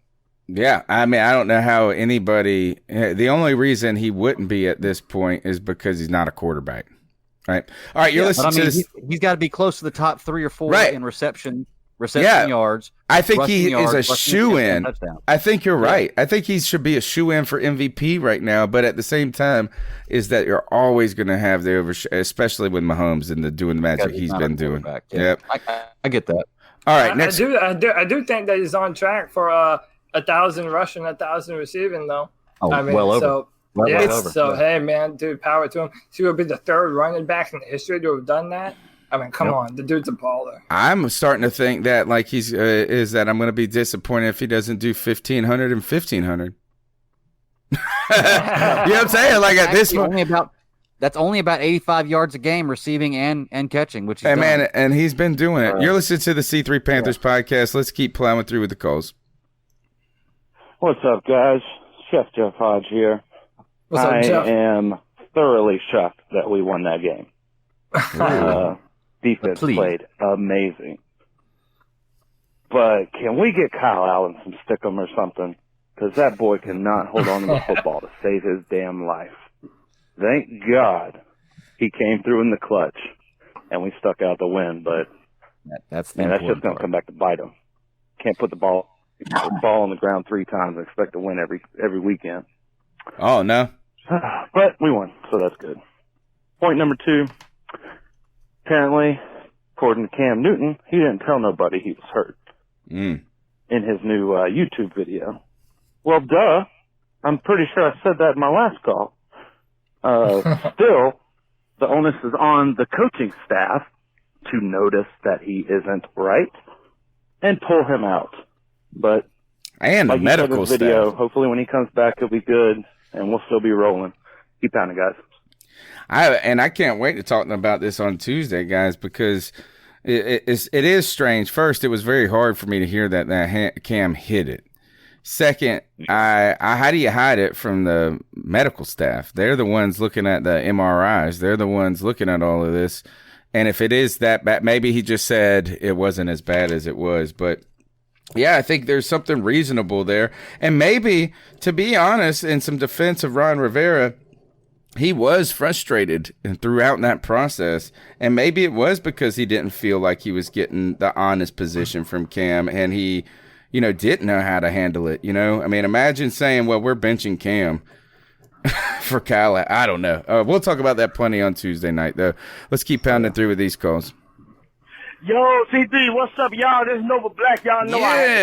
Yeah, I mean, I don't know how anybody. The only reason he wouldn't be at this point is because he's not a quarterback, right? All right, you're listening to this. He's got to be close to the top 3 or 4 in reception yards. I think he is a shoe-in. I think you're right. I think he should be a shoe-in for MVP right now. But at the same time, is that you're always going to have the especially with Mahomes and doing the magic he's been doing. Yep, I get that. All right, next. I do think that he's on track for 1,000 rushing, 1,000 receiving, though. Oh, I mean, well over. So, well over. So hey, man, dude, power to him. He would be the 3rd running back in history to have done that. I mean, come on, the dude's a baller. I'm starting to think that I'm going to be disappointed if he doesn't do 1,500 and 1,500. You know what I'm saying? Like at this point, that's only about 85 yards a game receiving and catching, which is man, and he's been doing it. You're listening to the C3 Panthers podcast. Let's keep plowing through with the calls. What's up, guys? Chef Jeff Hodge here. What's up, Jeff? I am thoroughly shocked that we won that game. Defense played amazing. But can we get Kyle Allen some stickum or something? Because that boy cannot hold on to the football to save his damn life. Thank God he came through in the clutch and we stuck out the win. But that's just going to come back to bite him. Can't put the ball on the ground 3 times and expect to win every weekend. Oh, no. But we won, so that's good. Point number 2. Apparently, according to Cam Newton, he didn't tell nobody he was hurt in his new YouTube video. Well, duh. I'm pretty sure I said that in my last call. Still, the onus is on the coaching staff to notice that he isn't right and pull him out. But and the medical staff. Video, hopefully when he comes back, he'll be good, and we'll still be rolling. Keep pounding, guys. I can't wait to talk about this on Tuesday, guys, because it is strange. First, it was very hard for me to hear that Cam hit it. Second, how do you hide it from the medical staff? They're the ones looking at the MRIs. They're the ones looking at all of this. And if it is that bad, maybe he just said it wasn't as bad as it was. But yeah, I think there's something reasonable there. And maybe, to be honest, in some defense of Ron Rivera, he was frustrated throughout that process. And maybe it was because he didn't feel like he was getting the honest position from Cam, and he, didn't know how to handle it. I mean, imagine saying, well, we're benching Cam for Kyle. I don't know. We'll talk about that plenty on Tuesday night, though. Let's keep pounding through with these calls. Yo, C3, what's up, y'all? This is Nova Black. Y'all know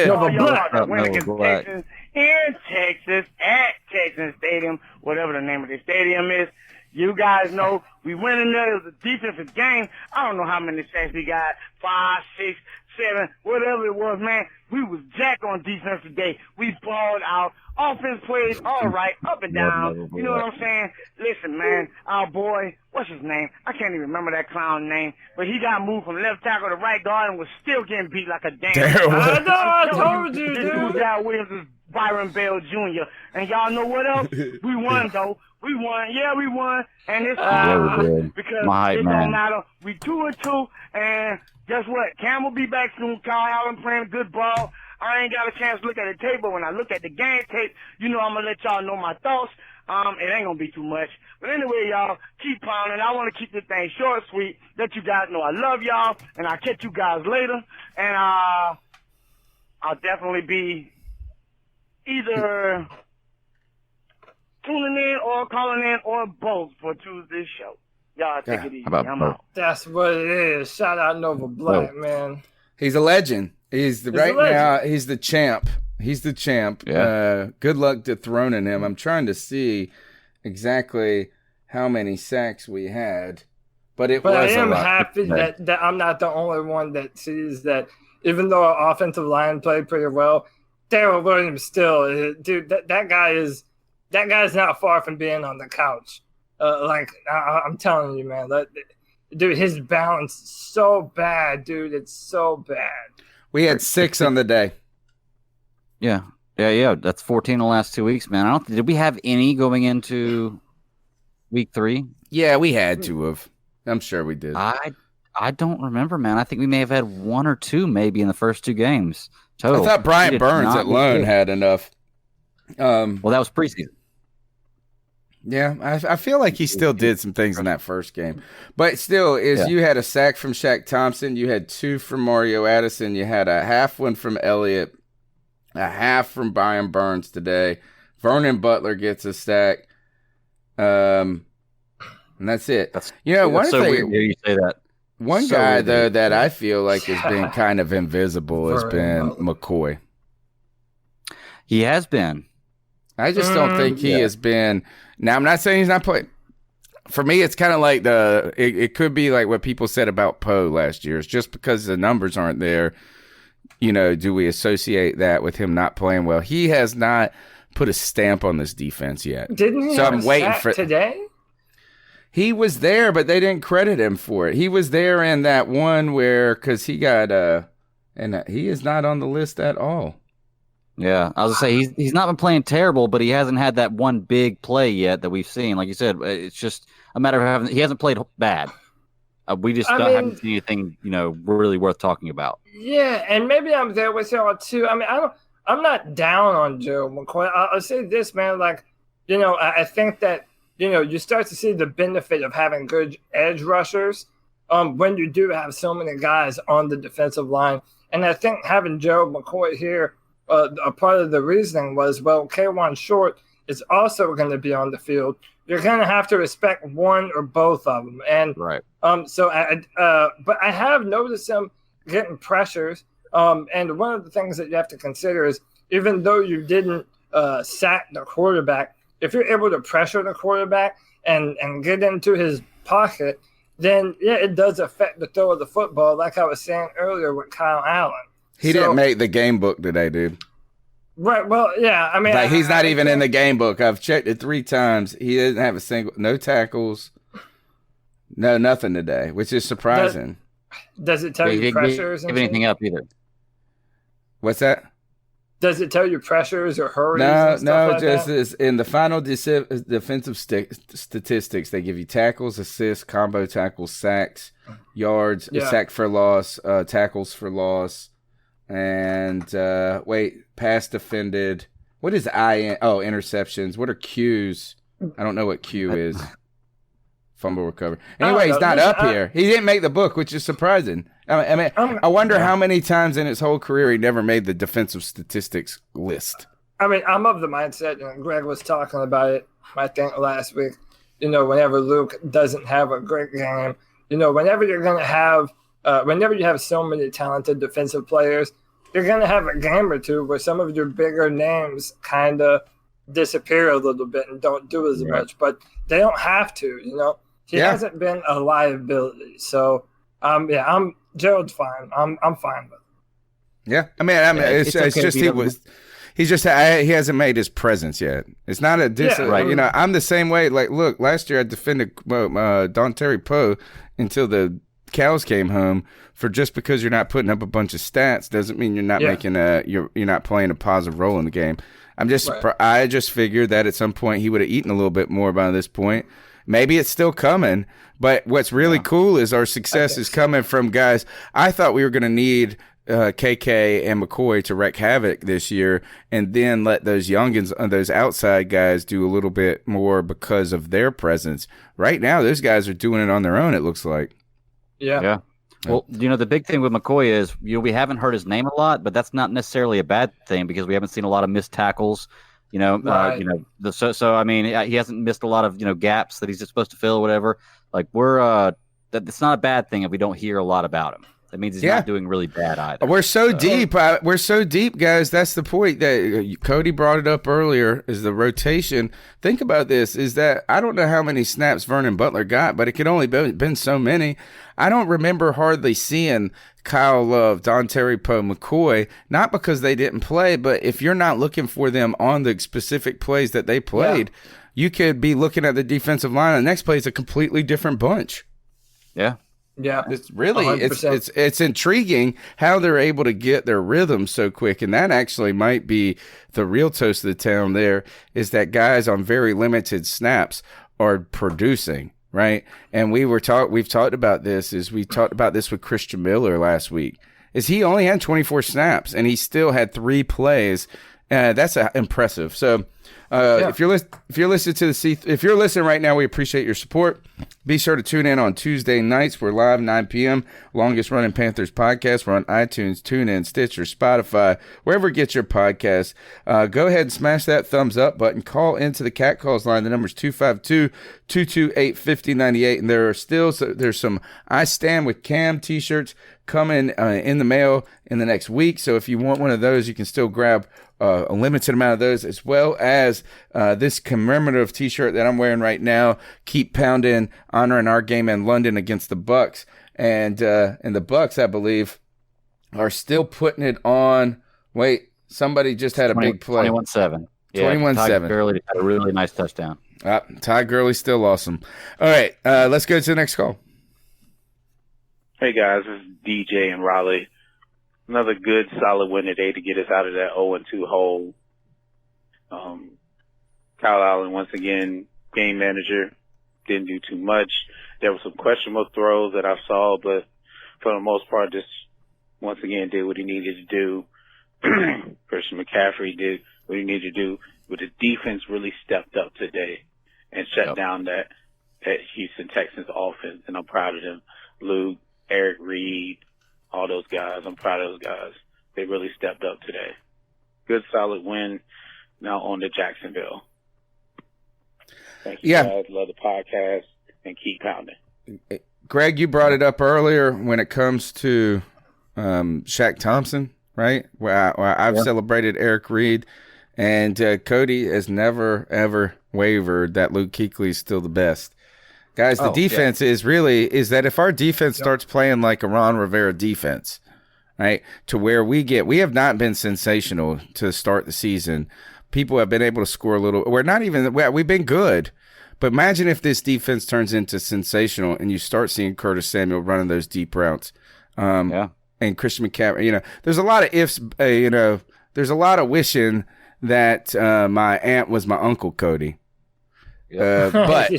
Nova Black. Win against the Texans in Texas at Texas Stadium, whatever the name of the stadium is. You guys know we went in there. It was a defensive game. I don't know how many sacks we got. 5, 6, 7, whatever it was, man. We was jack on defense today. We balled out. Offense plays all right, up and down. You know what I'm saying? Listen, man, our boy, what's his name? I can't even remember that clown name, but he got moved from left tackle to right guard and was still getting beat like a damn. I know, I told you, this dude. dude out Williams is Byron Bell Jr. And y'all know what else? We won, though. We won. Yeah, we won. And it's because it don't matter. We 2-2, and guess what? Cam will be back soon. Kyle Allen playing good ball. I ain't got a chance to look at the tape, but when I look at the game tape, I'm going to let y'all know my thoughts. It ain't going to be too much. But anyway, y'all, keep pounding. I want to keep this thing short and sweet. Let you guys know I love y'all, and I'll catch you guys later. And I'll definitely be either tuning in or calling in or both for Tuesday's show. Y'all take it easy. I'm out. That's what it is. Shout out Nova Black, man. He's a legend. He's now he's the champ. He's the champ. Yeah. Good luck dethroning him. I'm trying to see exactly how many sacks we had, but was I am a lot. happy that I'm not the only one that sees that. Even though our offensive line played pretty well, Darrell Williams still, dude. That guy's not far from being on the couch. I'm telling you, man. Dude, his balance is so bad, dude. It's so bad. We had 6 on the day. Yeah. That's 14 in the last 2 weeks, man. Did we have any going into week 3? Yeah, we had to have. I'm sure we did. I don't remember, man. I think we may have had 1 or 2 maybe in the first 2 games total. I thought Brian Burns alone had enough. Well, that was preseason. Yeah, I feel like he still did some things in that first game. But still, you had a sack from Shaq Thompson, you had 2 from Mario Addison, you had a half one from Elliott, a half from Brian Burns today. Vernon Butler gets a sack. And that's it. One so thing, weird you say that. One guy, though, that I feel like has been kind of invisible has been McCoy. He has been. I just don't think he has been. Now, I'm not saying he's not playing. For me, it's kind of like it could be like what people said about Poe last year. It's just because the numbers aren't there, do we associate that with him not playing well? He has not put a stamp on this defense yet. Didn't he have a sack today? He was there, but they didn't credit him for it. He was there in that one because he got and he is not on the list at all. Yeah, I was going to say, he's not been playing terrible, but he hasn't had that one big play yet that we've seen. Like you said, it's just a matter of he hasn't played bad. We just haven't seen anything, really worth talking about. Yeah, and maybe I'm there with y'all too. I mean, I'm not down on Gerald McCoy. I'll say this, man. Like, I think that you start to see the benefit of having good edge rushers when you do have so many guys on the defensive line. And I think having Gerald McCoy here, a part of the reasoning was, well, K'Wan Short is also going to be on the field. You're going to have to respect one or both of them. And right. But I have noticed him getting pressures. And one of the things that you have to consider is, even though you didn't sack the quarterback, if you're able to pressure the quarterback and get into his pocket, then, it does affect the throw of the football, like I was saying earlier with Kyle Allen. He didn't make the game book today, dude. Right. Well, yeah. I mean, he's not even in the game book. I've checked it 3 times. He doesn't have no tackles, nothing today, which is surprising. Does it tell you pressures? Give anything up either? What's that? Does it tell you pressures or hurries? No. Just in the final defensive statistics, they give you tackles, assists, combo tackles, sacks, yards, sack for loss, tackles for loss. And pass defended. What is interceptions. What are Qs? I don't know what Q is. Fumble recovery. Anyway, he's not up here. He didn't make the book, which is surprising. I wonder how many times in his whole career he never made the defensive statistics list. I mean, I'm of the mindset, and Greg was talking about it, I think, last week. Whenever Luke doesn't have a great game, whenever you're going to have whenever you have so many talented defensive players, you're going to have a game or two where some of your bigger names kind of disappear a little bit and don't do as much. But they don't have to, He hasn't been a liability. So, Gerald's fine. I'm fine with it. Yeah. I mean, it's just he hasn't made his presence yet. It's not a I'm the same way. Like, look, last year I defended Dontari Poe until the cows came home. For just because you're not putting up a bunch of stats doesn't mean you're not making you're not playing a positive role in the game. I just figured that at some point he would have eaten a little bit more by this point. Maybe it's still coming, but what's really cool is our success is coming from guys. I thought we were going to need KK and McCoy to wreak havoc this year, and then let those youngins, those outside guys, do a little bit more because of their presence. Right now, those guys are doing it on their own, it looks like. Yeah. Well, the big thing with McCoy is, we haven't heard his name a lot, but that's not necessarily a bad thing because we haven't seen a lot of missed tackles. So I mean, he hasn't missed a lot of gaps that he's just supposed to fill, or whatever. Like it's not a bad thing if we don't hear a lot about him. That means he's not doing really bad either. We're so deep. We're so deep, guys. That's the point that Cody brought it up earlier, is the rotation. Think about this, is that I don't know how many snaps Vernon Butler got, but it could only been so many. I don't remember hardly seeing Kyle Love, Dontari Poe, McCoy, not because they didn't play, but if you're not looking for them on the specific plays that they played, you could be looking at the defensive line, and the next play is a completely different bunch. Yeah. Yeah, it's really it's intriguing how they're able to get their rhythm so quick, and that actually might be the real toast of the town. There is that guys on very limited snaps are producing, right? And we've talked about this. We talked about this with Christian Miller last week. Is he only had 24 snaps, and he still had 3 plays That's impressive. So if you're listening right now, we appreciate your support. Be sure to tune in on Tuesday nights. We're live 9 p.m. Longest running Panthers podcast. We're on iTunes, TuneIn, Stitcher, Spotify, wherever you get your podcasts. Go ahead and smash that thumbs up button. Call into the Cat Calls line. The number's 252-228-5098. And there's some I Stand With Cam t-shirts coming in the mail in the next week. So if you want one of those, you can still grab a limited amount of those, as well as this commemorative t-shirt that I'm wearing right now. Keep pounding, honoring our game in London against the Bucks. And the Bucks, I believe, are still putting it on. Wait, somebody just had a big play. 21-7. Yeah, 21-7. Ty Gurley had a really nice touchdown. Ty Gurley's still awesome. All right, let's go to the next call. Hey, guys, this is DJ in Raleigh. Another good, solid win today to get us out of that 0-2 hole. Kyle Allen, once again, game manager, didn't do too much. There were some questionable throws that I saw, but for the most part, just once again did what he needed to do. Christian McCaffrey did what he needed to do, but the defense really stepped up today and shut down that Houston Texans offense, and I'm proud of them. Luke, Eric Reed, all those guys. I'm proud of those guys. They really stepped up today. Good, solid win. Now on to Jacksonville. Thank you, guys. Love the podcast, and keep pounding. Greg, you brought it up earlier when it comes to Shaq Thompson, right? Where I've celebrated Eric Reed, and Cody has never, ever wavered that Luke Kuechly is still the best. Guys, the defense is that if our defense starts playing like a Ron Rivera defense, right, to where we have not been sensational to start the season. People have been able to score a little. We've been good. But imagine if this defense turns into sensational and you start seeing Curtis Samuel running those deep routes. And Christian McCaffrey, there's a lot of ifs, there's a lot of wishing that my aunt was my uncle, Cody. But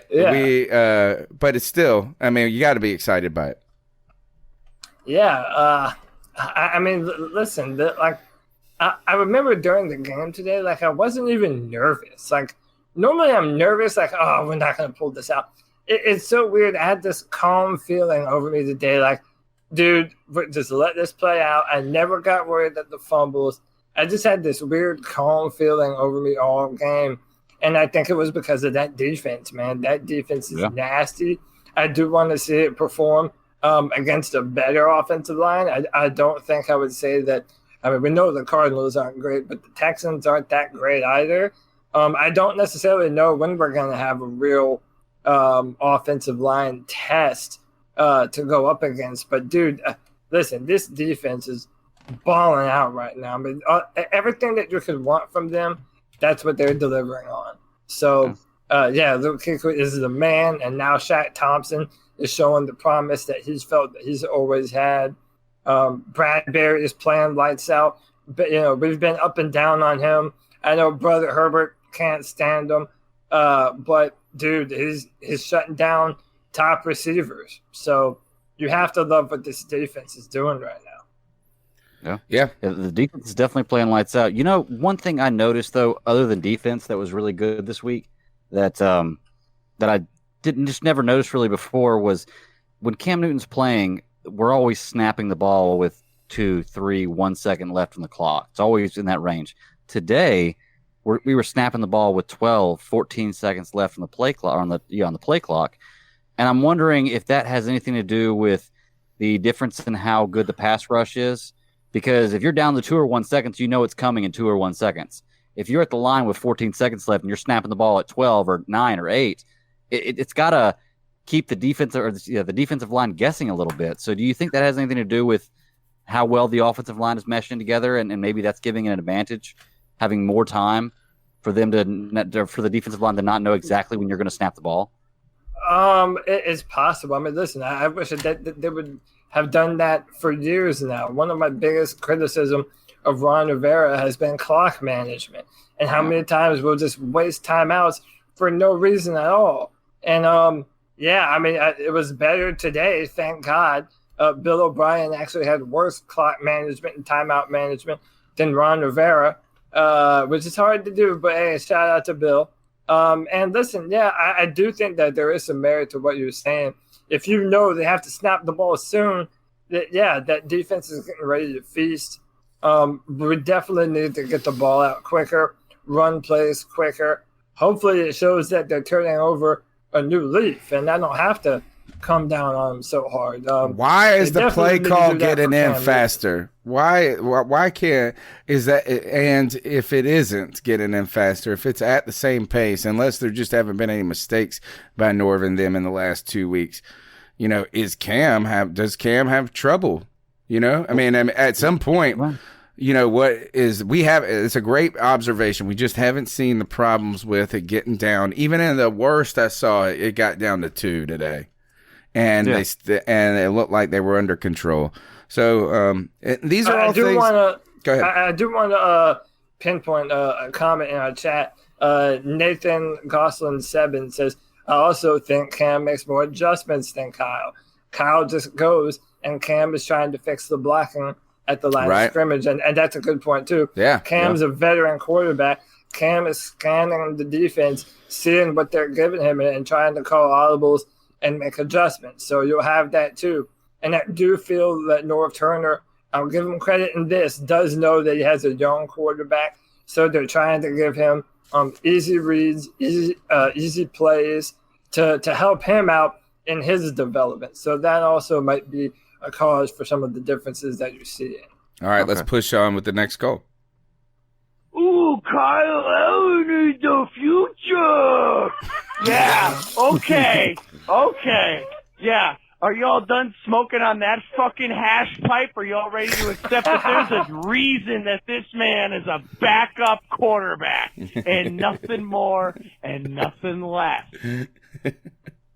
it's still, I mean, you got to be excited by it. Yeah. I mean, listen, I remember during the game today, I wasn't even nervous. Normally I'm nervous, we're not going to pull this out. It's so weird. I had this calm feeling over me today, dude, just let this play out. I never got worried at the fumbles. I just had this weird calm feeling over me all game. And I think it was because of that defense, man. That defense is nasty. I do want to see it perform against a better offensive line. I don't think I would say that. I mean, we know the Cardinals aren't great, but the Texans aren't that great either. I don't necessarily know when we're going to have a real offensive line test to go up against. But, dude, listen, this defense is balling out right now. I mean, everything that you could want from them, that's what they're delivering on. So, Luke Kuechly is the man, and now Shaq Thompson is showing the promise that he's felt that he's always had. Bradbury is playing lights out. But, we've been up and down on him. I know Brother Herbert can't stand him, but, dude, he's shutting down top receivers. So you have to love what this defense is doing right now. Yeah, the defense is definitely playing lights out. One thing I noticed, though, other than defense that was really good this week, that I didn't just never notice really before, was when Cam Newton's playing, we're always snapping the ball with 2, 3, 1 second left on the clock. It's always in that range. Today, we were snapping the ball with 12, 14 seconds left on the play clock, on the play clock. And I'm wondering if that has anything to do with the difference in how good the pass rush is. Because if you're down to 2 or 1 seconds, you know it's coming in 2 or 1 seconds. If you're at the line with 14 seconds left and you're snapping the ball at 12 or 9 or 8, it's got to keep the defensive line guessing a little bit. So do you think that has anything to do with how well the offensive line is meshing together, and maybe that's giving an advantage, having more time for them for the defensive line to not know exactly when you're going to snap the ball? It's possible. I mean, listen, I wish that they would have done that for years now. One of my biggest criticism of Ron Rivera has been clock management and how many times we'll just waste timeouts for no reason at all. And, it was better today, thank God. Bill O'Brien actually had worse clock management and timeout management than Ron Rivera, which is hard to do. But hey, shout out to Bill. And listen, yeah, I do think that there is some merit to what you're saying. If you know they have to snap the ball soon, that defense is getting ready to feast. We definitely need to get the ball out quicker, run plays quicker. Hopefully it shows that they're turning over a new leaf, and I don't have to come down on them so hard. Why is the play call getting in faster? Why can't is that? And if it isn't getting in faster, if it's at the same pace, unless there just haven't been any mistakes by Norv them in the last 2 weeks, does Cam have trouble? I mean, at some point, it's a great observation. We just haven't seen the problems with it getting down. Even in the worst I saw, it got down to 2 today. And it looked like they were under control. So these are all things. Go ahead. I do want to pinpoint a comment in our chat. Nathan Goslin-Sebin says, I also think Cam makes more adjustments than Kyle. Kyle just goes, and Cam is trying to fix the blocking at the line of scrimmage. And that's a good point, too. Yeah. Cam's a veteran quarterback. Cam is scanning the defense, seeing what they're giving him, and trying to call audibles and make adjustments. So you'll have that too. And I do feel that Norv Turner, I'll give him credit in this, does know that he has a young quarterback. So they're trying to give him easy reads, easy plays to help him out in his development. So that also might be a cause for some of the differences that you're seeing. All right, let's push on with the next call. Ooh, Kyle Allen is the future. Yeah, okay. Yeah, are y'all done smoking on that fucking hash pipe? Are y'all ready to accept that there's a reason that this man is a backup quarterback and nothing more and nothing less?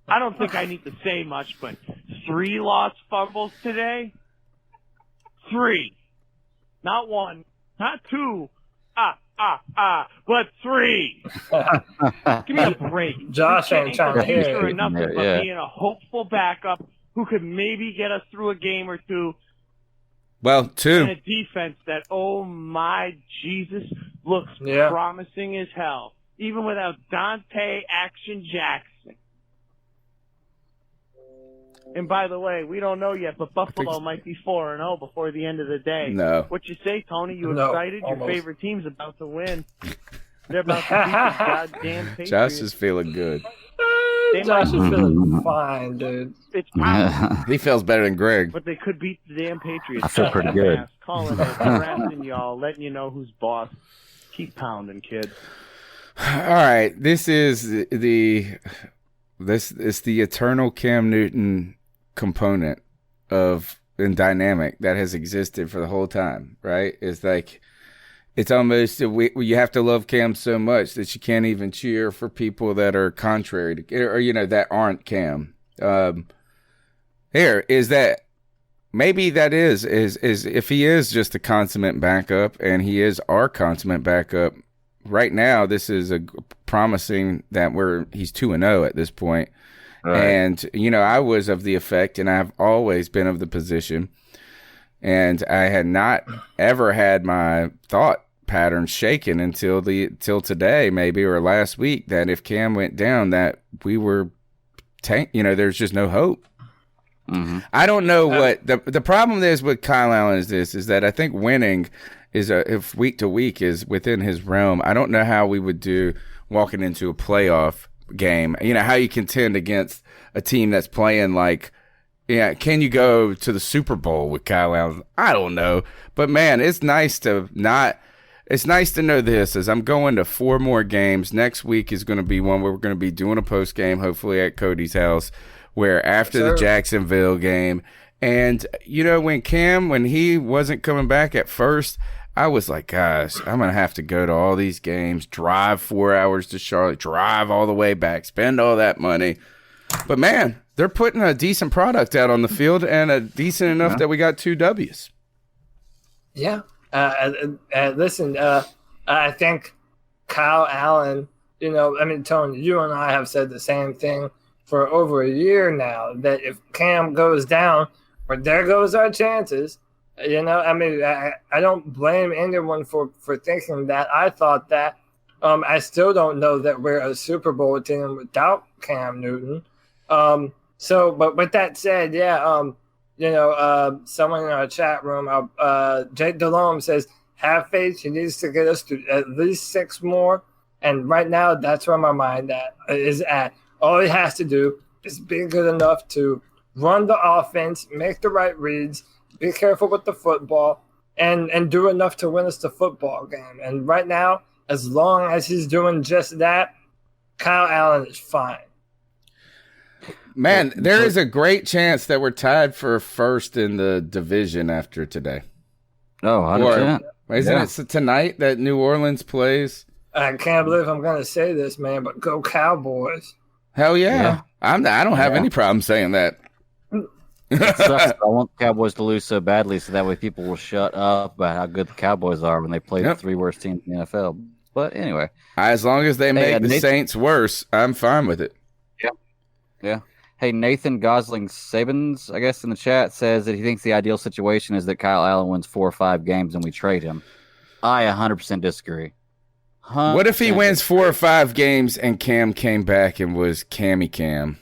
I don't think I need to say much, but 3 lost fumbles today? 3. Not 1, not 2. But 3. Give me a break. Josh ain't trying to hear it. Nothing but being a hopeful backup who could maybe get us through a game or 2. Well, 2. And a defense that, oh my Jesus, looks promising as hell, even without Dante Action Jackson. And by the way, we don't know yet, but Buffalo might be 4-0 before the end of the day. No. What you say, Tony? You excited? Almost. Your favorite team's about to win. They're about to beat the goddamn Patriots. Josh is feeling good. Josh is feeling fine, dude. It's possible. He feels better than Greg. But they could beat the damn Patriots. I feel pretty good. Calling it, harassing y'all, letting you know who's boss. Keep pounding, kid. All right, this is the eternal Cam Newton component of and dynamic that has existed for the whole time, right? It's like it's almost you have to love Cam so much that you can't even cheer for people that are contrary to or that aren't Cam. Here is that maybe that is if he is just a consummate backup and he is our consummate backup right now. This is a promising that he's 2-0 at this point. Right. And, I was of the effect, and I've always been of the position, and I had not ever had my thought pattern shaken until today, maybe, or last week, that if Cam went down, that we were there's just no hope. Mm-hmm. I don't know what the problem is with Kyle Allen is that I think winning if week to week is within his realm. I don't know how we would do walking into a playoff game, how you contend against a team that's playing can you go to the Super Bowl with Kyle Allen? I don't know, but man, it's nice to know this as I'm going to 4 more games. Next week is going to be one where we're going to be doing a post game, hopefully at Cody's house, where after the Jacksonville game, and when he wasn't coming back at first, I was like, gosh, I'm going to have to go to all these games, drive 4 hours to Charlotte, drive all the way back, spend all that money. But, man, they're putting a decent product out on the field and a decent enough that we got 2 W's. Yeah. Listen, I think Kyle Allen, Tony, you and I have said the same thing for over a year now, that if Cam goes down, well, there goes our chances. I mean, I don't blame anyone for thinking that. I thought that. I still don't know that we're a Super Bowl team without Cam Newton. So, but with that said, someone in our chat room, Jake Delhomme says, have faith. He needs to get us to at least 6 more. And right now, that's where my mind is at. All he has to do is be good enough to run the offense, make the right reads, be careful with the football, and do enough to win us the football game. And right now, as long as he's doing just that, Kyle Allen is fine. Man, there is a great chance that we're tied for first in the division after today. Oh, 100%. Isn't it tonight that New Orleans plays? I can't believe I'm going to say this, man, but go Cowboys. Hell yeah. I don't have any problem saying that. It sucks. I want the Cowboys to lose so badly so that way people will shut up about how good the Cowboys are when they play the 3 worst teams in the NFL. But anyway. As long as they make the Saints worse, I'm fine with it. Yeah. Hey, Nathan Gosling Sabins, I guess, in the chat says that he thinks the ideal situation is that Kyle Allen wins 4 or 5 games and we trade him. I 100% disagree. What if he wins 4 or 5 games and Cam came back and was Cammy Cam?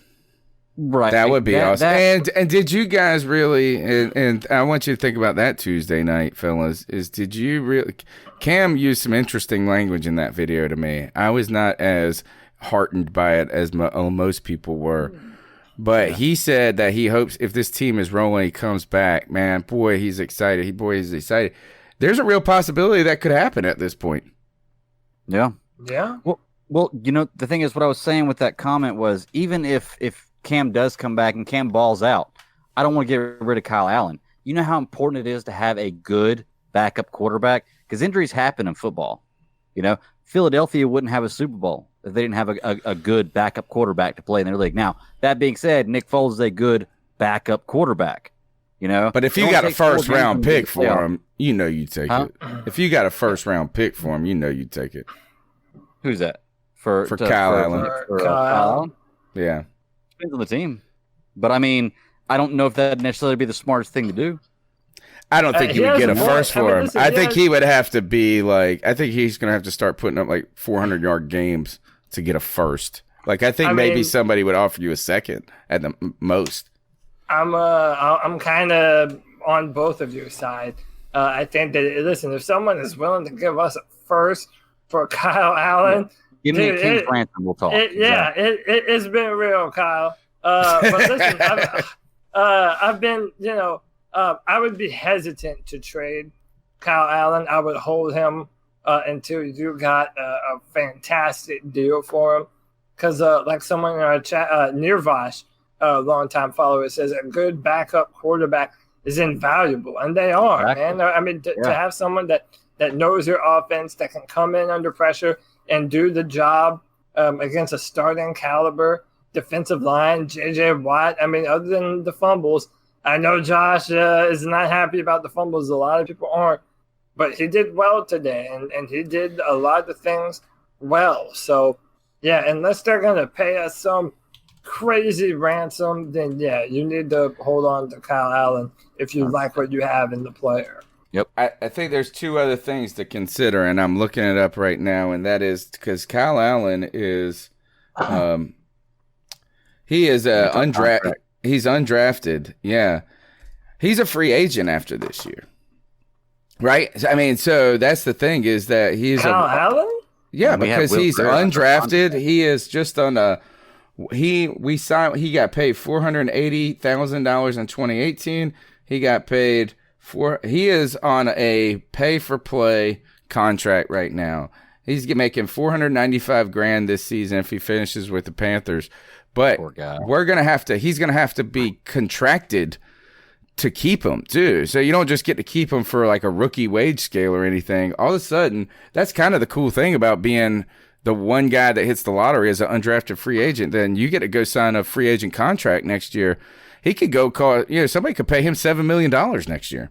Right. That would be awesome. And did you guys really, and I want you to think about that Tuesday night, fellas, did you really, Cam used some interesting language in that video to me. I was not as heartened by it as most people were. But he said that he hopes if this team is rolling, he comes back. Man, boy, he's excited. He's excited. There's a real possibility that could happen at this point. Yeah. Yeah. Well, the thing is, what I was saying with that comment was, even if Cam does come back and Cam balls out, I don't want to get rid of Kyle Allen. You know how important it is to have a good backup quarterback? Because injuries happen in football. Philadelphia wouldn't have a Super Bowl if they didn't have a good backup quarterback to play in their league. Now, that being said, Nick Foles is a good backup quarterback. But if you got a first-round pick for him, you'd take it. If you got a first-round pick for him, you'd take it. Who's that? For Kyle Allen. For Kyle Allen? Yeah. Depends on the team. But, I mean, I don't know if that would necessarily be the smartest thing to do. I don't think he would get a first for him. I think he would have to be I think he's going to have to start putting up 400-yard games to get a first. I think maybe somebody would offer you a second at the most. I'm kind of on both of your side. I think that, listen, if someone is willing to give us a first for Kyle Allen, give me a King Ransom, we'll talk. It's been real, Kyle. But listen, I've been, I would be hesitant to trade Kyle Allen. I would hold him until you got a fantastic deal for him. Because like someone in our chat, Nirvash, a longtime follower, says a good backup quarterback is invaluable. And they are, man. I mean, to have someone that knows your offense, that can come in under pressure and do the job against a starting caliber defensive line, J.J. Watt. I mean, other than the fumbles, I know Josh is not happy about the fumbles. A lot of people aren't. But he did well today, and he did a lot of things well. So, yeah, unless they're going to pay us some crazy ransom, then, you need to hold on to Kyle Allen if you like what you have in the player. Yep. I think there's 2 other things to consider, and I'm looking it up right now, and that is because Kyle Allen is he is undrafted. He's undrafted. Yeah. He's a free agent after this year. Right? I mean, so that's the thing is that he's Kyle Allen? Yeah, because he's undrafted. He is just on a he got paid $480,000 in 2018. He got paid he is on a pay for play contract right now. He's making $495,000 this season if he finishes with the Panthers. But he's gonna have to be contracted to keep him too. So you don't just get to keep him for a rookie wage scale or anything. All of a sudden, that's kind of the cool thing about being the one guy that hits the lottery as an undrafted free agent. Then you get to go sign a free agent contract next year. He could go somebody could pay him $7 million next year.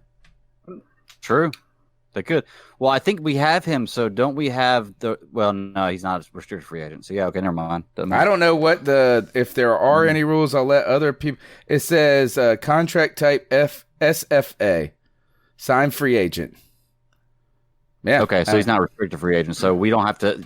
True. They could. Well, I think we have him, so don't we have no, he's not a restricted free agent. So, yeah, okay, never mind. I don't know if there are any rules. I'll let other people. It says contract type SFA. Sign free agent. Yeah. Okay, so he's not a restricted free agent. So we don't have to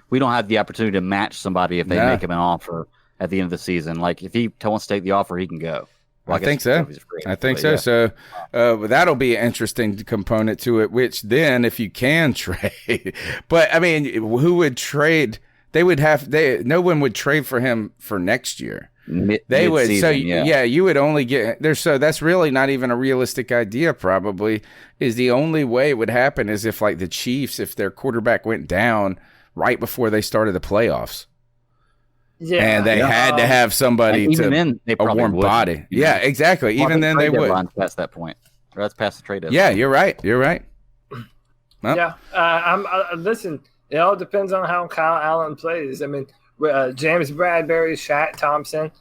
we don't have the opportunity to match somebody if they make him an offer at the end of the season. Like if he wants to take the offer, he can go. Well, I think so. I think so. So that'll be an interesting component to it, which then if you can trade, but I mean, who would trade? No one would trade for him for next year. They would. So yeah, you would only get there. So that's really not even a realistic idea. Probably is the only way it would happen is if like the Chiefs, if their quarterback went down right before they started the playoffs. Yeah, and they had to have somebody a warm body. Yeah, exactly. Well, even then they would. Past that point, or that's past the trade deadline. Yeah, you're right. You're right. Well. Yeah, listen. It all depends on how Kyle Allen plays. I mean, James Bradbury, Shaq Thompson.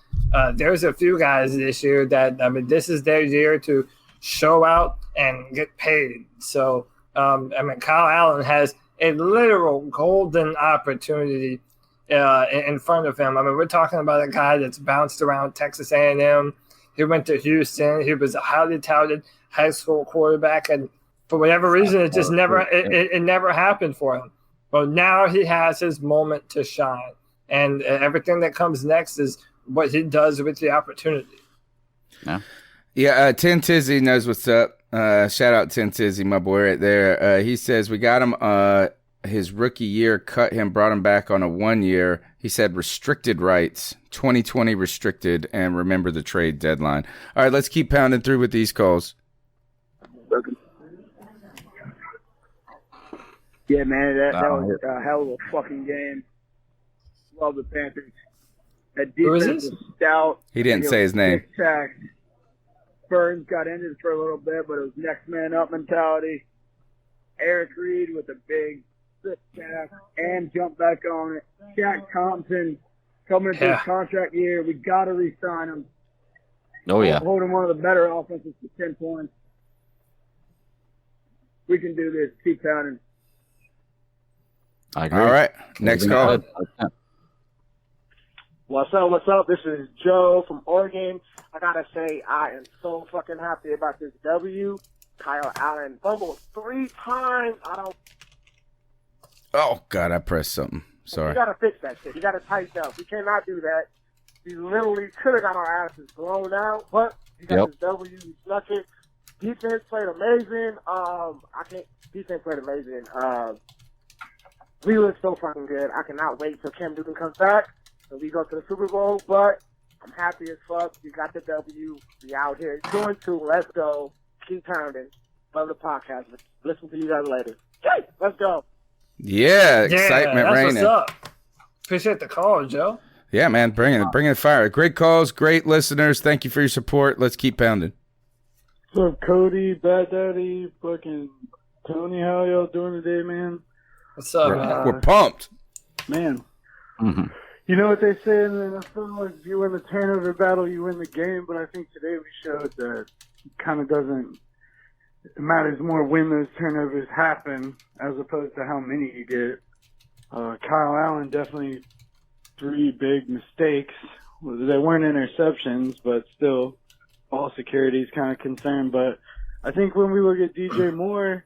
There's a few guys this year that this is their year to show out and get paid. So, Kyle Allen has a literal golden opportunity in front of him. We're talking about a guy that's bounced around Texas A&M. He went to Houston. He was a highly touted high school quarterback, and for whatever reason, it just never happened for him. Well, now he has his moment to shine, and everything that comes next is what he does with the opportunity. Yeah. Tin Tizzy knows what's up. Shout out Tin Tizzy, my boy right there. He says we got him his rookie year, cut him, brought him back on a 1 year. He said restricted rights, 2020 restricted, and remember the trade deadline. All right, let's keep pounding through with these calls. Yeah, man, that was a hell of a fucking game. Love the Panthers. That defense was stout. He didn't say his name. Burns got injured for a little bit, but it was next man up mentality. Eric Reed with a big sit sack and jump back on it. Shaq Thompson coming into his contract year. We got to re-sign him. Oh, yeah. Holding one of the better offenses to 10 points. We can do this. Keep pounding. I agree. All right. Next call. What's up? This is Joe from Oregon. I gotta say, I am so fucking happy about this W. Kyle Allen fumbled 3 times. Oh, God, I pressed something. Sorry. You gotta fix that shit. You gotta tighten up. We cannot do that. We literally could have got our asses blown out, but you got this W. You snuck it. Defense played amazing. Defense played amazing. We look so fucking good. I cannot wait till Cam Newton comes back so we go to the Super Bowl, but I'm happy as fuck. We got the W. We out here. 2-2. Let's go. Keep pounding. Love the podcast. Listen to you guys later. Okay, let's go. Yeah, excitement reigning. What's up. Appreciate the call, Joe. Yeah, man, bring it fire. Great calls, great listeners. Thank you for your support. Let's keep pounding. What's up, Cody, Bad Daddy, fucking Tony? How y'all doing today, man? What's up, man? We're pumped. Man. Mm-hmm. You know what they say in the NFL? If you win the turnover battle, you win the game. But I think today we showed that it kind of doesn't. It matters more when those turnovers happen as opposed to how many you get. Kyle Allen definitely 3 big mistakes. They weren't interceptions, but still, ball security is kind of concerned. But I think when we look at DJ Moore,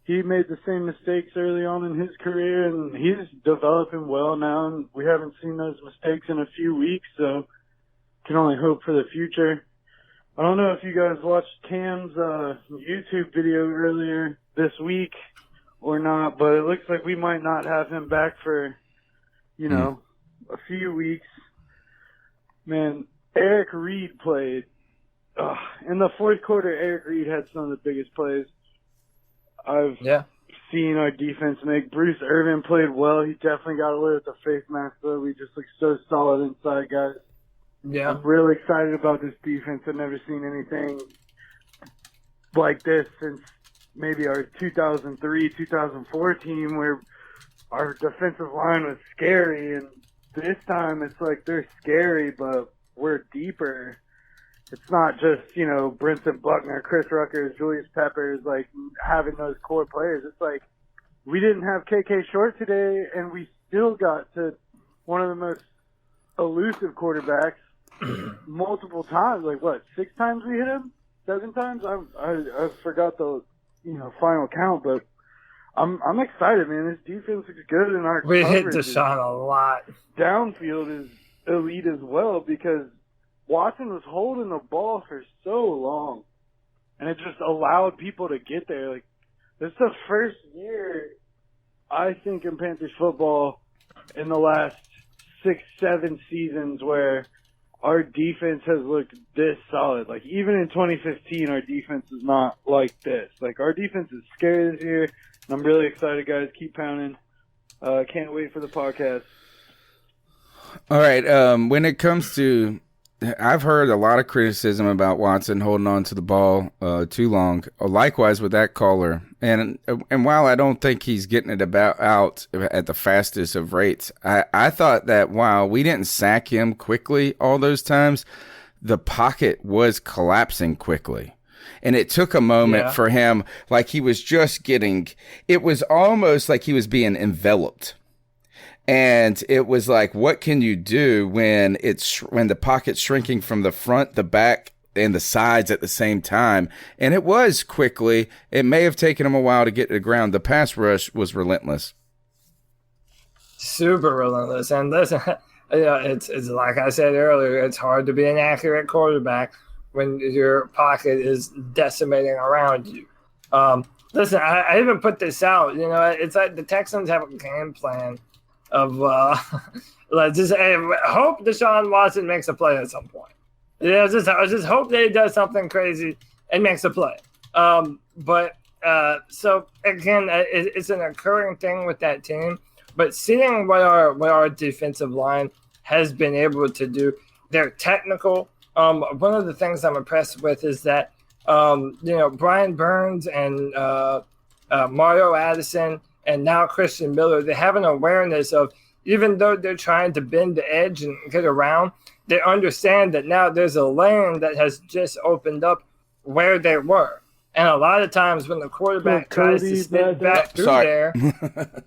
he made the same mistakes early on in his career, and he's developing well now, and we haven't seen those mistakes in a few weeks, so can only hope for the future. I don't know if you guys watched Cam's YouTube video earlier this week or not, but it looks like we might not have him back for, a few weeks. Man, Eric Reed played. In the fourth quarter, Eric Reed had some of the biggest plays I've seen our defense make. Bruce Irvin played well. He definitely got away with the face mask, though. We just look so solid inside, guys. Yeah. I'm really excited about this defense. I've never seen anything like this since maybe our 2003, 2004 team where our defensive line was scary. And this time it's like they're scary, but we're deeper. It's not just, Brinson Buckner, Chris Ruckers, Julius Peppers, like having those core players. It's like we didn't have KK Short today, and we still got to one of the most elusive quarterbacks multiple times. Like, 6 times we hit him? 7 times? I forgot the final count, but I'm excited, man. This defense looks good, and our we hit coverage Deshaun a lot. Downfield is elite as well because Watson was holding the ball for so long, and it just allowed people to get there. Like, this is the first year, I think, in Panthers football in the last 6-7 seasons where our defense has looked this solid. Like, even in 2015, our defense is not like this. Like, our defense is scary this year, and I'm really excited, guys. Keep pounding. Can't wait for the podcast. All right. When it comes to, I've heard a lot of criticism about Watson holding on to the ball too long. Likewise with that caller. And while I don't think he's getting it out at the fastest of rates, I thought that while we didn't sack him quickly all those times, the pocket was collapsing quickly. And it took a moment for him, like he was just getting, it was almost like he was being enveloped. And it was like, what can you do when the pocket's shrinking from the front, the back, and the sides at the same time? And it was quickly. It may have taken him a while to get to the ground. The pass rush was relentless. Super relentless. And listen, it's like I said earlier, it's hard to be an accurate quarterback when your pocket is decimating around you. Listen, I even put this out. It's like the Texans have a game plan of let's just hope Deshaun Watson makes a play at some point. Just hope that he does something crazy and makes a play. So again, it's an occurring thing with that team. But seeing what our defensive line has been able to do, they're technical. One of the things I'm impressed with is that Brian Burns and Mario Addison and now Christian Miller, they have an awareness of, even though they're trying to bend the edge and get around, they understand that now there's a lane that has just opened up where they were. And a lot of times when the quarterback tries to sneak back through there,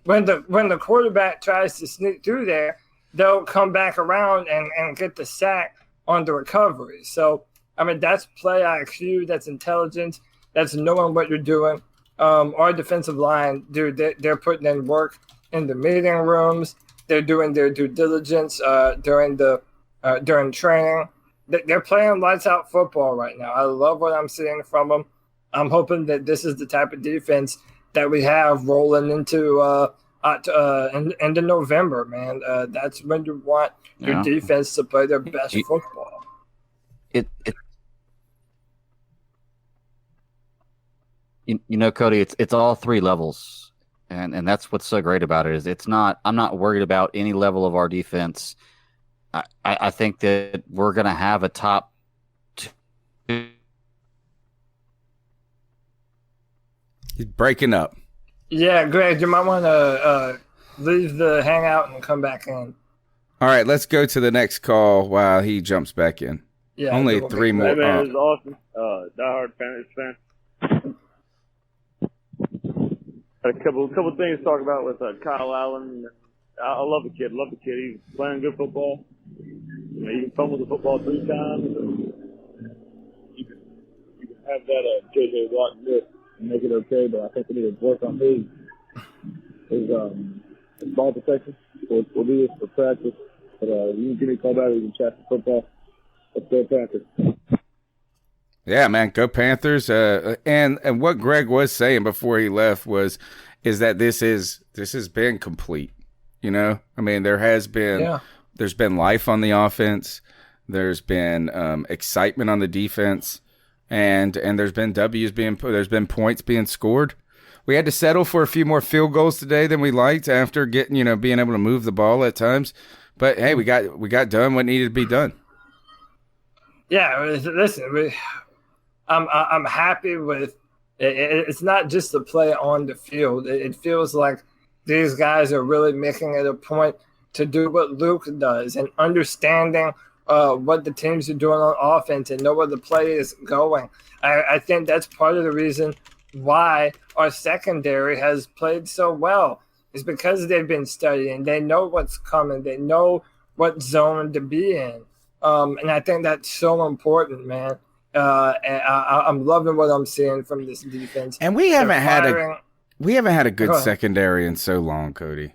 when the quarterback tries to sneak through there, they'll come back around and get the sack on the recovery. So, I mean, that's play IQ, that's intelligence, that's knowing what you're doing. Our defensive line, dude, they're putting in work in the meeting rooms. They're doing their due diligence during training. They're playing lights out football right now. I love what I'm seeing from them. I'm hoping that this is the type of defense that we have rolling into November, man. That's when you want your defense to play their best football. Cody, it's all three levels, and that's what's so great about it. Is I'm not worried about any level of our defense. I think that we're going to have a top two. He's breaking up. Yeah, Greg, you might want to leave the hangout and come back in. All right, let's go to the next call while he jumps back in. Yeah, only three more. Hey man, this is Austin, diehard Panthers fan. A couple things to talk about with Kyle Allen. I love the kid. He's playing good football. You can fumble the football 3 times. You can have that J.J. Watt grip and make it okay. But I think we need to work on his ball protection. We'll do this for practice. But you can give me a call back. We can chat some football. Let's go Panthers. Yeah, man, go Panthers. And what Greg was saying before he left is that this has been complete. I mean, there's been life on the offense. There's been excitement on the defense, and there's been there's been points being scored. We had to settle for a few more field goals today than we liked after being able to move the ball at times. But hey, we got done what needed to be done. Yeah, listen, I'm happy with it. It's not just the play on the field. It feels like these guys are really making it a point to do what Luke does and understanding what the teams are doing on offense and know where the play is going. I think that's part of the reason why our secondary has played so well. Is because they've been studying. They know what's coming. They know what zone to be in. And I think that's so important, man. And I'm loving what I'm seeing from this defense. And we haven't had a good secondary in so long, Cody.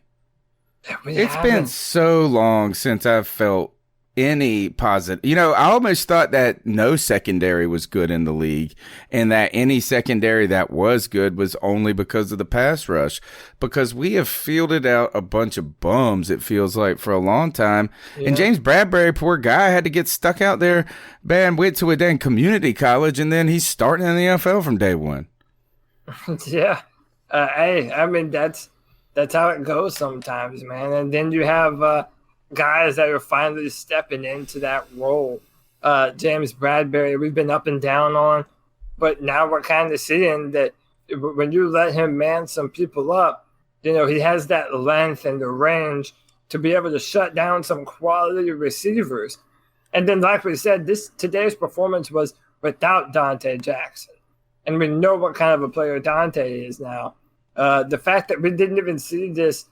It's been so long since I've felt any positive. I almost thought that no secondary was good in the league, and that any secondary that was good was only because of the pass rush, because we have fielded out a bunch of bums, it feels like, for a long time. Yeah. And James Bradbury, poor guy, had to get stuck out there, went to a dang community college, and then he's starting in the NFL from day one. Yeah. Hey, I mean, that's how it goes sometimes, man. And then you have guys that are finally stepping into that role. James Bradbury, we've been up and down on, but now we're kind of seeing that when you let him man some people up, he has that length and the range to be able to shut down some quality receivers. And then, like we said, today's performance was without Dante Jackson. And we know what kind of a player Dante is now. The fact that we didn't even see this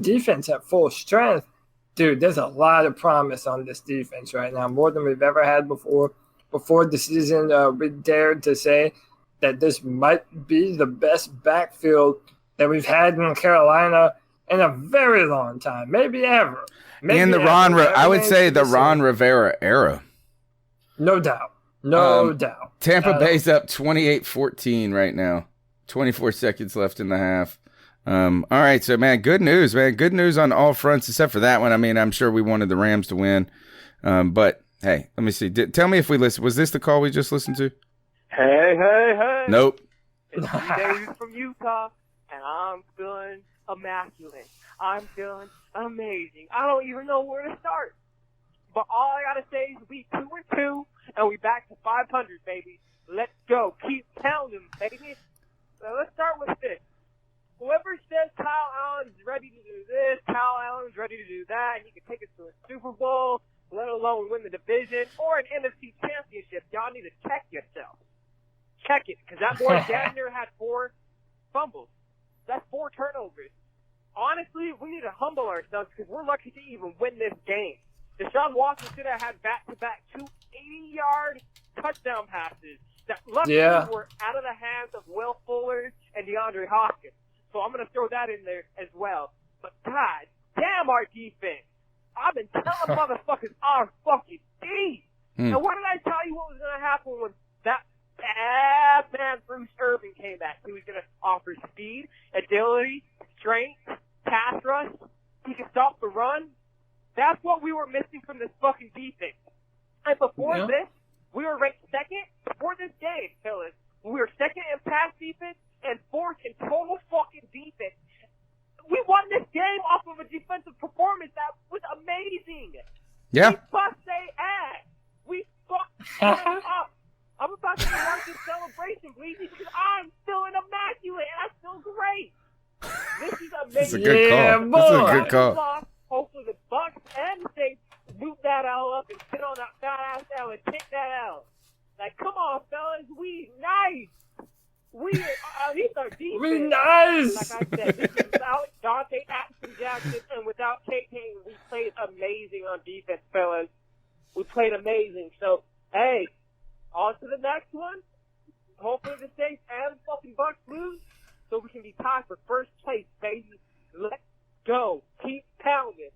defense at full strength, dude, there's a lot of promise on this defense right now, more than we've ever had before. Before the season, we dared to say that this might be the best backfield that we've had in Carolina in a very long time, maybe ever. I would say the Ron Rivera era. No doubt. No doubt. Tampa Bay's up 28-14 right now. 24 seconds left in the half. All right, so, man, good news, man. Good news on all fronts except for that one. I mean, I'm sure we wanted the Rams to win. But, hey, let me see. Tell me if we listened. Was this the call we just listened to? Hey. Nope. It's Davis from Utah, and I'm feeling immaculate. I'm feeling amazing. I don't even know where to start. But all I got to say is we 2-2, and we back to 500, baby. Let's go. Keep pounding, baby. So let's start with this. Whoever says Kyle Allen's ready to do this, Kyle Allen's ready to do that, and he can take us to a Super Bowl, let alone win the division or an NFC championship, y'all need to check yourself. Check it, because that boy Gardner had 4 fumbles. That's 4 turnovers. Honestly, we need to humble ourselves because we're lucky to even win this game. Deshaun Watson should have had back-to-back 2 80-yard touchdown passes that luckily were out of the hands of Will Fuller and DeAndre Hopkins. So I'm going to throw that in there as well. But God damn our defense. I've been telling motherfuckers our fucking D. And what did I tell you what was going to happen when that bad man Bruce Irvin came back? He was going to offer speed, agility, strength, pass rush. He could stop the run. That's what we were missing from this fucking defense. And before this, we were ranked second. Before this game, fellas, we were second in pass defense and 4th in total fucking defense. We won this game off of a defensive performance that was amazing. Yeah. We bust they ass. We fucked them up. I'm about to start this celebration, please, because I'm feeling immaculate and I feel great. This is amazing. This is a good call. This is a good call. Hopefully the Bucs and the Saints boot that L up and sit on that fat ass L and take that L. Like, come on, fellas, we nice. These are defense. We nice. Like I said, this is without Dante Jackson and without KK, we played amazing on defense, fellas. We played amazing. So, hey, on to the next one. Hopefully the Saints and fucking Bucs lose so we can be tied for first place, baby. Let's go. Keep pounding.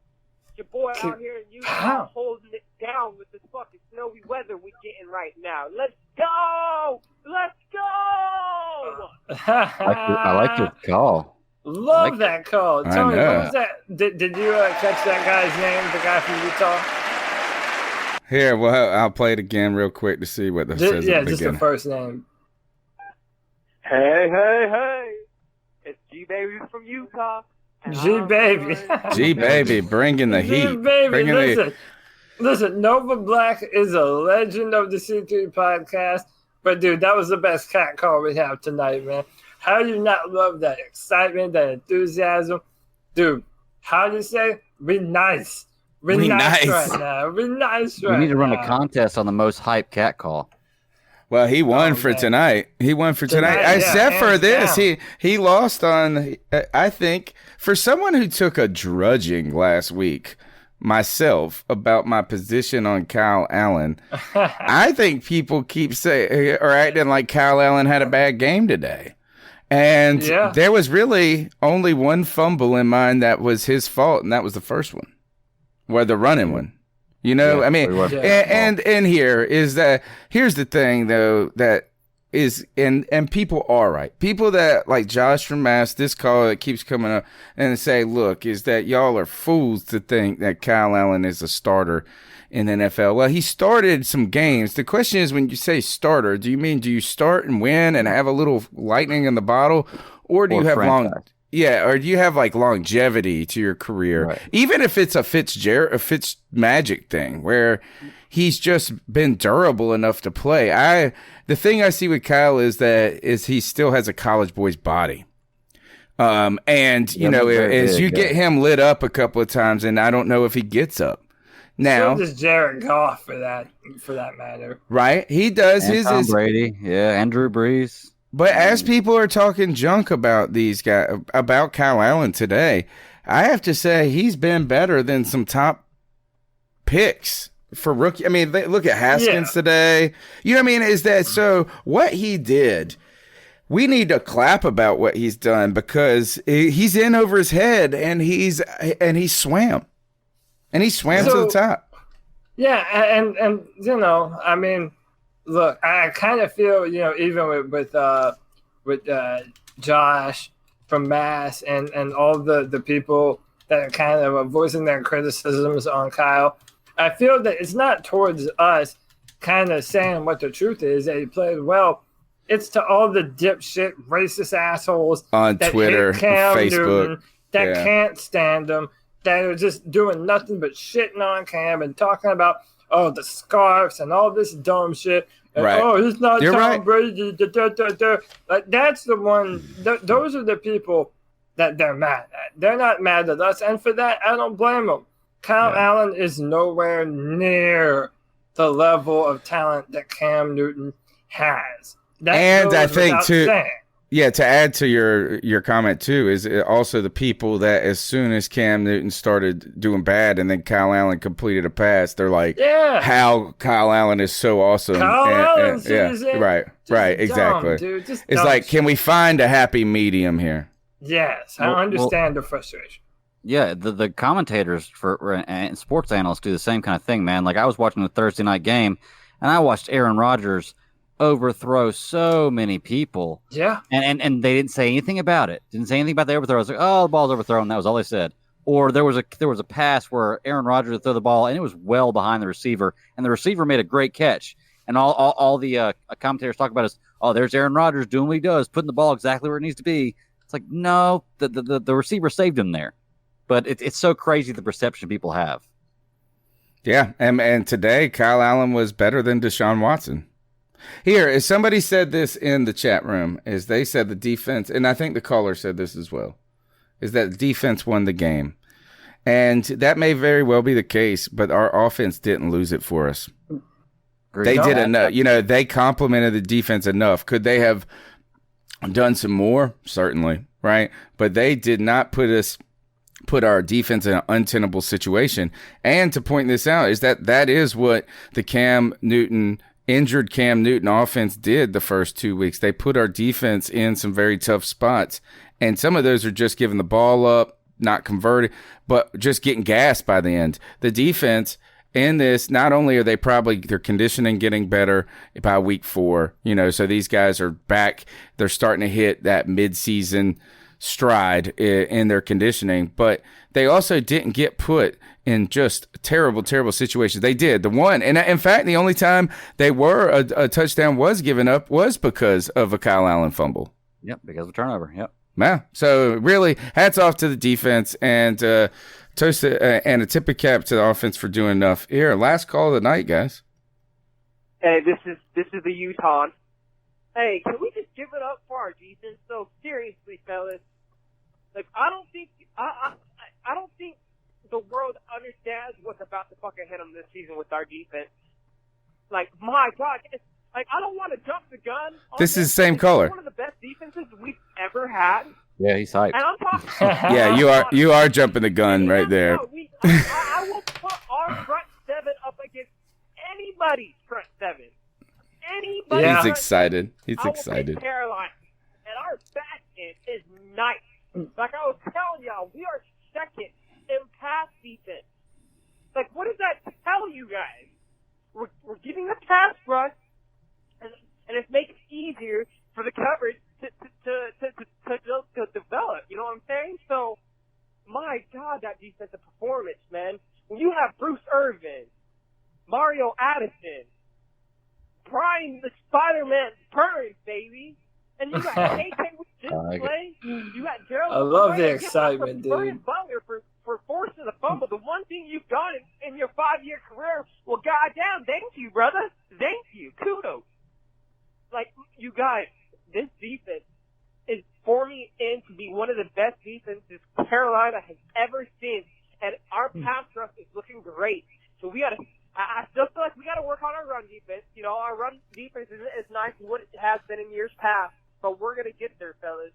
Your boy out here in Utah holding it down with this fucking snowy weather we're getting right now. Let's go! Let's go! I like your call. Love that call. Tony, what was that? Did you catch that guy's name, the guy from Utah? Here, well, I'll play it again real quick to see what that says. Yeah, just the first name. Hey. It's G-Baby from Utah. G-Baby. G-Baby, bringing the heat. G-Baby, listen, Nova Black is a legend of the C3 podcast. But, dude, that was the best cat call we have tonight, man. How do you not love that excitement, that enthusiasm? Dude, how do you say? We nice. We nice right now. We nice right now. We need to run a contest on the most hype cat call. Well, he won for tonight. He won for tonight. Except for this, he lost on, I think, for someone who took a drudging last week myself about my position on Kyle Allen. I think people keep saying or acting like Kyle Allen had a bad game today. And there was really only one fumble in mine that was his fault, and that was the first one, where the running one. You know, I mean, and here is that here's the thing though that is and people are right. People that like Josh from Mass, this call that keeps coming up and say, look, is that y'all are fools to think that Kyle Allen is a starter in the NFL. Well, he started some games. The question is, when you say starter, do you start and win and have a little lightning in the bottle, or do you have or do you have like longevity to your career? Right. Even if it's a Fitz magic thing where he's just been durable enough to play. The thing I see with Kyle is he still has a college boy's body. And you know, as you get him lit up a couple of times, and I don't know if he gets up. Now, so does Jared Goff for that matter. Right? He does and Tom Brady, and Drew Brees. But as people are talking junk about these guys, about Kyle Allen today, I have to say he's been better than some top picks for rookie. I mean, look at Haskins today. You know what I mean? Is that so? What he did, we need to clap about what he's done, because he's in over his head and he swam. And he swam to the top. Yeah, and you know, I mean, look, I kind of feel, you know, even with Josh from Mass and all the people that are kind of voicing their criticisms on Kyle, I feel that it's not towards us kind of saying what the truth is, that he played well. It's to all the dipshit, racist assholes on that Twitter, hate Cam Facebook, Newton, that can't stand him, that are just doing nothing but shitting on Cam and talking about, the scarves and all this dumb shit. And, right. He's not You're Tom right. Brady. Like, that's the one. Those are the people that they're mad at. They're not mad at us. And for that, I don't blame them. Kyle Allen is nowhere near the level of talent that Cam Newton has. And I think, too, to add to your comment, too, is also the people that as soon as Cam Newton started doing bad and then Kyle Allen completed a pass, they're like, how Kyle Allen is so awesome. Right, exactly. Dude, it's like, can we find a happy medium here? Yes, I understand the frustration. Yeah, the commentators and sports analysts do the same kind of thing, man. Like, I was watching the Thursday night game, and I watched Aaron Rodgers overthrow so many people. Yeah. And they didn't say anything about it. Didn't say anything about the overthrow. I was like, the ball's overthrown. That was all they said. Or there was a pass where Aaron Rodgers would throw the ball, and it was well behind the receiver, and the receiver made a great catch. And all the commentators talk about is, there's Aaron Rodgers doing what he does, putting the ball exactly where it needs to be. It's like, no, the receiver saved him there. But it's so crazy the perception people have. Yeah, and today Kyle Allen was better than Deshaun Watson. Here, as somebody said this in the chat room, is they said the defense, and I think the caller said this as well, is that the defense won the game. And that may very well be the case, but our offense didn't lose it for us. They did enough. You know, they complimented the defense enough. Could they have done some more? Certainly, right? But they did not put our defense in an untenable situation. And to point this out is that is what the injured Cam Newton offense did the first 2 weeks. They put our defense in some very tough spots, and some of those are just giving the ball up, not converting, but just getting gassed by the end. The defense in this, not only are their conditioning getting better by week 4, so these guys are back, they're starting to hit that mid-season stride in their conditioning, but they also didn't get put in just terrible situations. They did. The one, and in fact, the only time they were a touchdown was given up was because of a Kyle Allen fumble. Yep, because of a turnover. Yep. Yeah. So really, hats off to the defense, and toast and a tip of cap to the offense for doing enough. Here, last call of the night, guys. Hey, this is the Utah. Hey, can we just give it up for our defense? So seriously, fellas, like I don't think the world understands what's about to fucking hit them this season with our defense. Like, my God, like I don't want to jump the gun. This is the same color. One of the best defenses we've ever had. Yeah, he's hyped. And I'm talking. Yeah, you are jumping the gun right there. I will anybody. Yeah. He's excited. He's I will excited. pick Carolina. And our back end is nice. Like I was telling y'all, we are second in pass defense. Like, what does that tell you guys? We're getting the pass rush, and it makes it easier for the coverage to develop. You know what I'm saying? So, my God, that defensive performance, man. When you have Bruce Irvin, Mario Addison, Brian the Spider-Man Burns, baby, and you got KK with this play. You got Gerald. I love Gray, the and excitement, Brian dude. Butler for forcing the fumble. The one thing you've done in your 5-year career, well, goddamn, thank you, brother. Thank you. Kudos. Like, you guys, this defense is forming in to be one of the best defenses Carolina has ever seen, and our pass rush is looking great. So we gotta. I still feel like we got to work on our run defense. You know, our run defense is as nice as what it has been in years past, but we're going to get there, fellas.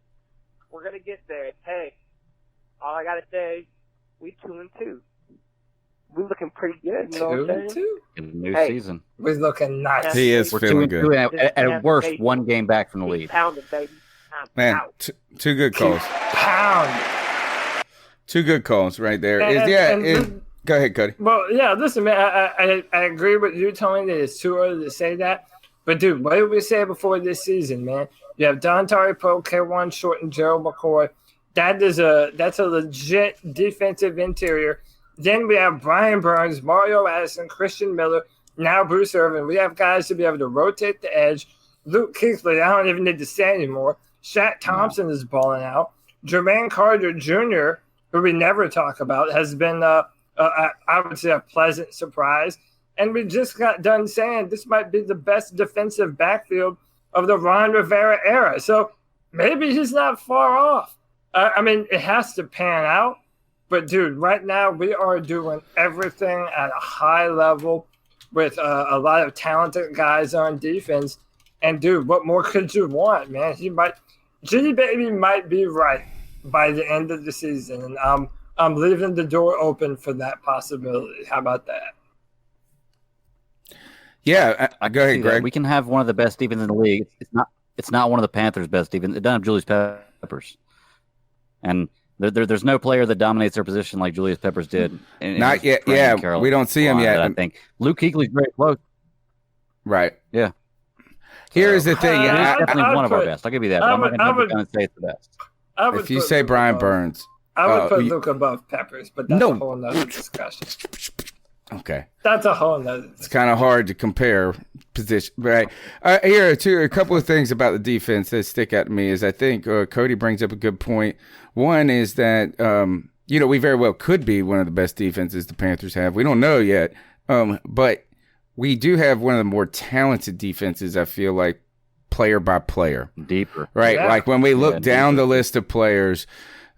We're going to get there. Hey, all I got to say, we 2-2. We're looking pretty good. You know what I'm saying? 2-2? New season. We're looking nice. He is feeling good. At worst, one game back from the lead. Pounded, baby. Man, two good calls. Pound. Two good calls right there. Go ahead, Cody. Well, yeah, listen, man, I agree with you, Tony, that it's too early to say that. But, dude, what did we say before this season, man? You have Dontari Poe, K1 Short, and Gerald McCoy. That's a legit defensive interior. Then we have Brian Burns, Mario Addison, Christian Miller, now Bruce Irvin. We have guys to be able to rotate the edge. Luke Kuechly, I don't even need to say anymore. Shaq Thompson is balling out. Jermaine Carter Jr., who we never talk about, has been I would say a pleasant surprise. And we just got done saying this might be the best defensive backfield of the Ron Rivera era. So maybe he's not far off. I mean, it has to pan out. But, dude, right now we are doing everything at a high level with a lot of talented guys on defense. And, dude, what more could you want, man? G Baby might be right by the end of the season. And I'm leaving the door open for that possibility. How about that? Yeah, go ahead, Greg. We can have one of the best defenses in the league. It's not one of the Panthers' best defense. It doesn't have Julius Peppers, and there's no player that dominates their position like Julius Peppers did. Not yet. Yeah, we don't see him yet. I think Luke Kuechly's very close. Right. Yeah. Here's the thing. He's definitely one of our best. I'll give you that. But I'm not going to say it's the best. If you say Brian Burns. I would put Luke above Peppers, but that's a whole nother discussion. Okay. That's a whole nother discussion. It's kind of hard to compare position, right? Here are a couple of things about the defense that stick out to me is I think Cody brings up a good point. One is that, we very well could be one of the best defenses the Panthers have. We don't know yet, but we do have one of the more talented defenses, I feel like, player by player. Deeper. Right? Yeah. Like when we look down the list of players,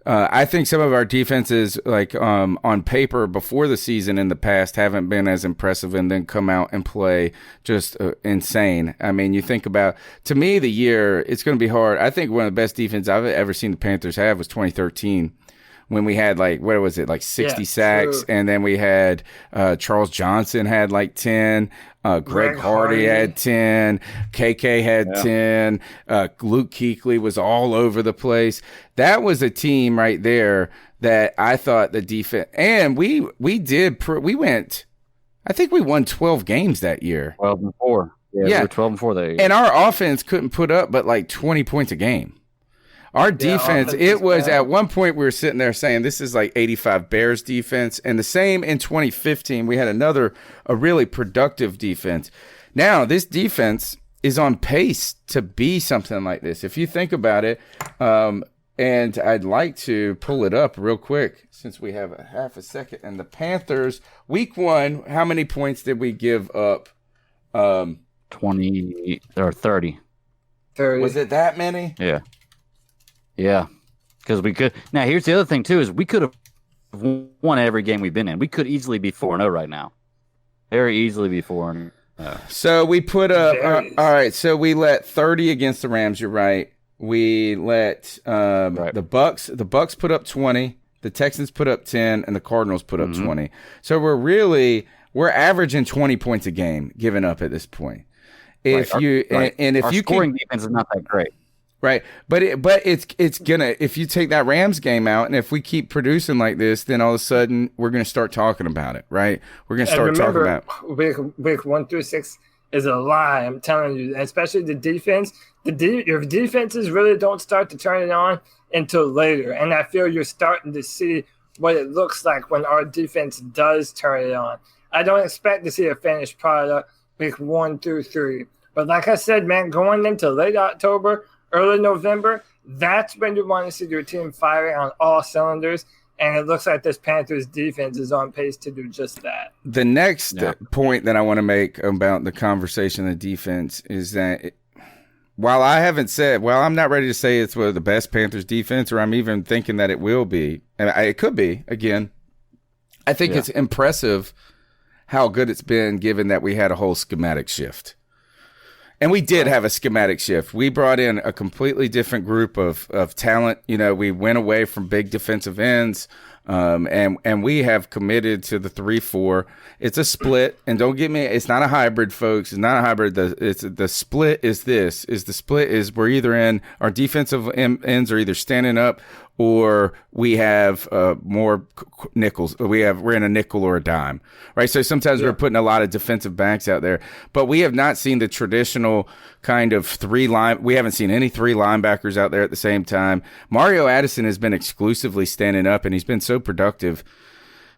I think some of our defenses, like on paper before the season in the past, haven't been as impressive and then come out and play just insane. I mean, you think about, to me, the year, it's going to be hard. I think one of the best defenses I've ever seen the Panthers have was 2013 when we had 60 sacks. True. And then we had Charles Johnson had 10. Greg Hardy had 10. KK had 10. Luke Kuechly was all over the place. That was a team right there that I thought the defense, and we went, I think we won 12 games that year. 12-4. Yeah. We were 12-4 that year. And our offense couldn't put up but 20 points a game. Our defense, it was at one point we were sitting there saying this is 85 Bears defense. And the same in 2015, we had a really productive defense. Now, this defense is on pace to be something like this. If you think about it, and I'd like to pull it up real quick since we have a half a second. And the Panthers, week 1, how many points did we give up? 20 or 30. 30. Was it that many? Yeah. Yeah, because we could. Now, here's the other thing, too, is we could have won every game we've been in. We could easily be 4-0 right now. Very easily be 4-0. So we put up, all right, so we let 30 against the Rams, you're right. We let the Bucks put up 20, the Texans put up 10, and the Cardinals put up 20. So we're averaging 20 points a game given up at this point. If you and if our you scoring defense is not that great. Right, but it's gonna, if you take that Rams game out, and if we keep producing like this, then all of a sudden we're gonna start talking about it, right? We're gonna start talking about week 1 through 6 is a lie. I'm telling you, especially the defense. Your defenses really don't start to turn it on until later, and I feel you're starting to see what it looks like when our defense does turn it on. I don't expect to see a finished product week 1 through 3, but like I said, man, going into late October, early November, that's when you want to see your team firing on all cylinders, and it looks like this Panthers defense is on pace to do just that. The next point that I want to make about the conversation of defense is that while I'm not ready to say it's one of the best Panthers defense, or I'm even thinking that it will be, and it could be, again, I think it's impressive how good it's been given that we had a whole schematic shift. And we did have a schematic shift. We brought in a completely different group of talent. You know, we went away from big defensive ends, and we have committed to the 3-4. It's a split, and don't get me, it's not a hybrid, folks. It's not a hybrid. The split is this. We're either in our defensive ends are either standing up, or we have more nickels. We're in a nickel or a dime, right? So sometimes we're putting a lot of defensive backs out there, but we have not seen the traditional kind of we haven't seen any 3 linebackers out there at the same time. Mario Addison has been exclusively standing up, and he's been so productive.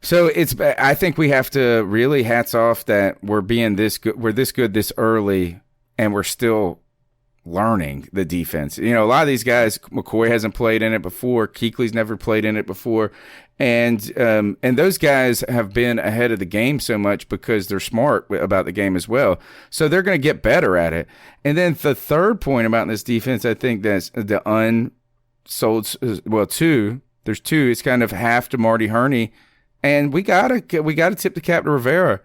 So I think we have to really hats off that we're being this good. We're this good this early, and we're still learning the defense. You know, a lot of these guys, McCoy hasn't played in it before. Kuechly's never played in it before. And those guys have been ahead of the game so much because they're smart about the game as well. So they're going to get better at it. And then the third point about this defense, I think that's the unsold, well, 2. There's 2. It's kind of half to Marty Herney. And we gotta tip the cap to Rivera.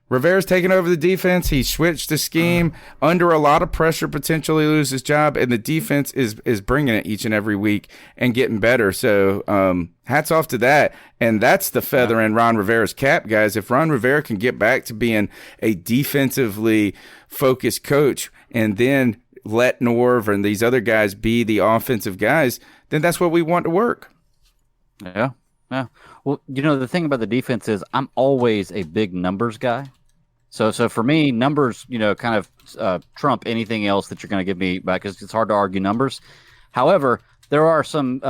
Rivera's taking over the defense. He switched the scheme under a lot of pressure, potentially lose his job, and the defense is bringing it each and every week and getting better. So hats off to that. And that's the feather in Ron Rivera's cap, guys. If Ron Rivera can get back to being a defensively focused coach and then let Norv and these other guys be the offensive guys, then that's what we want to work. Yeah. Well, you know, the thing about the defense is I'm always a big numbers guy. So for me, numbers, you know, kind of trump anything else that you're going to give me back, because it's hard to argue numbers. However, there are some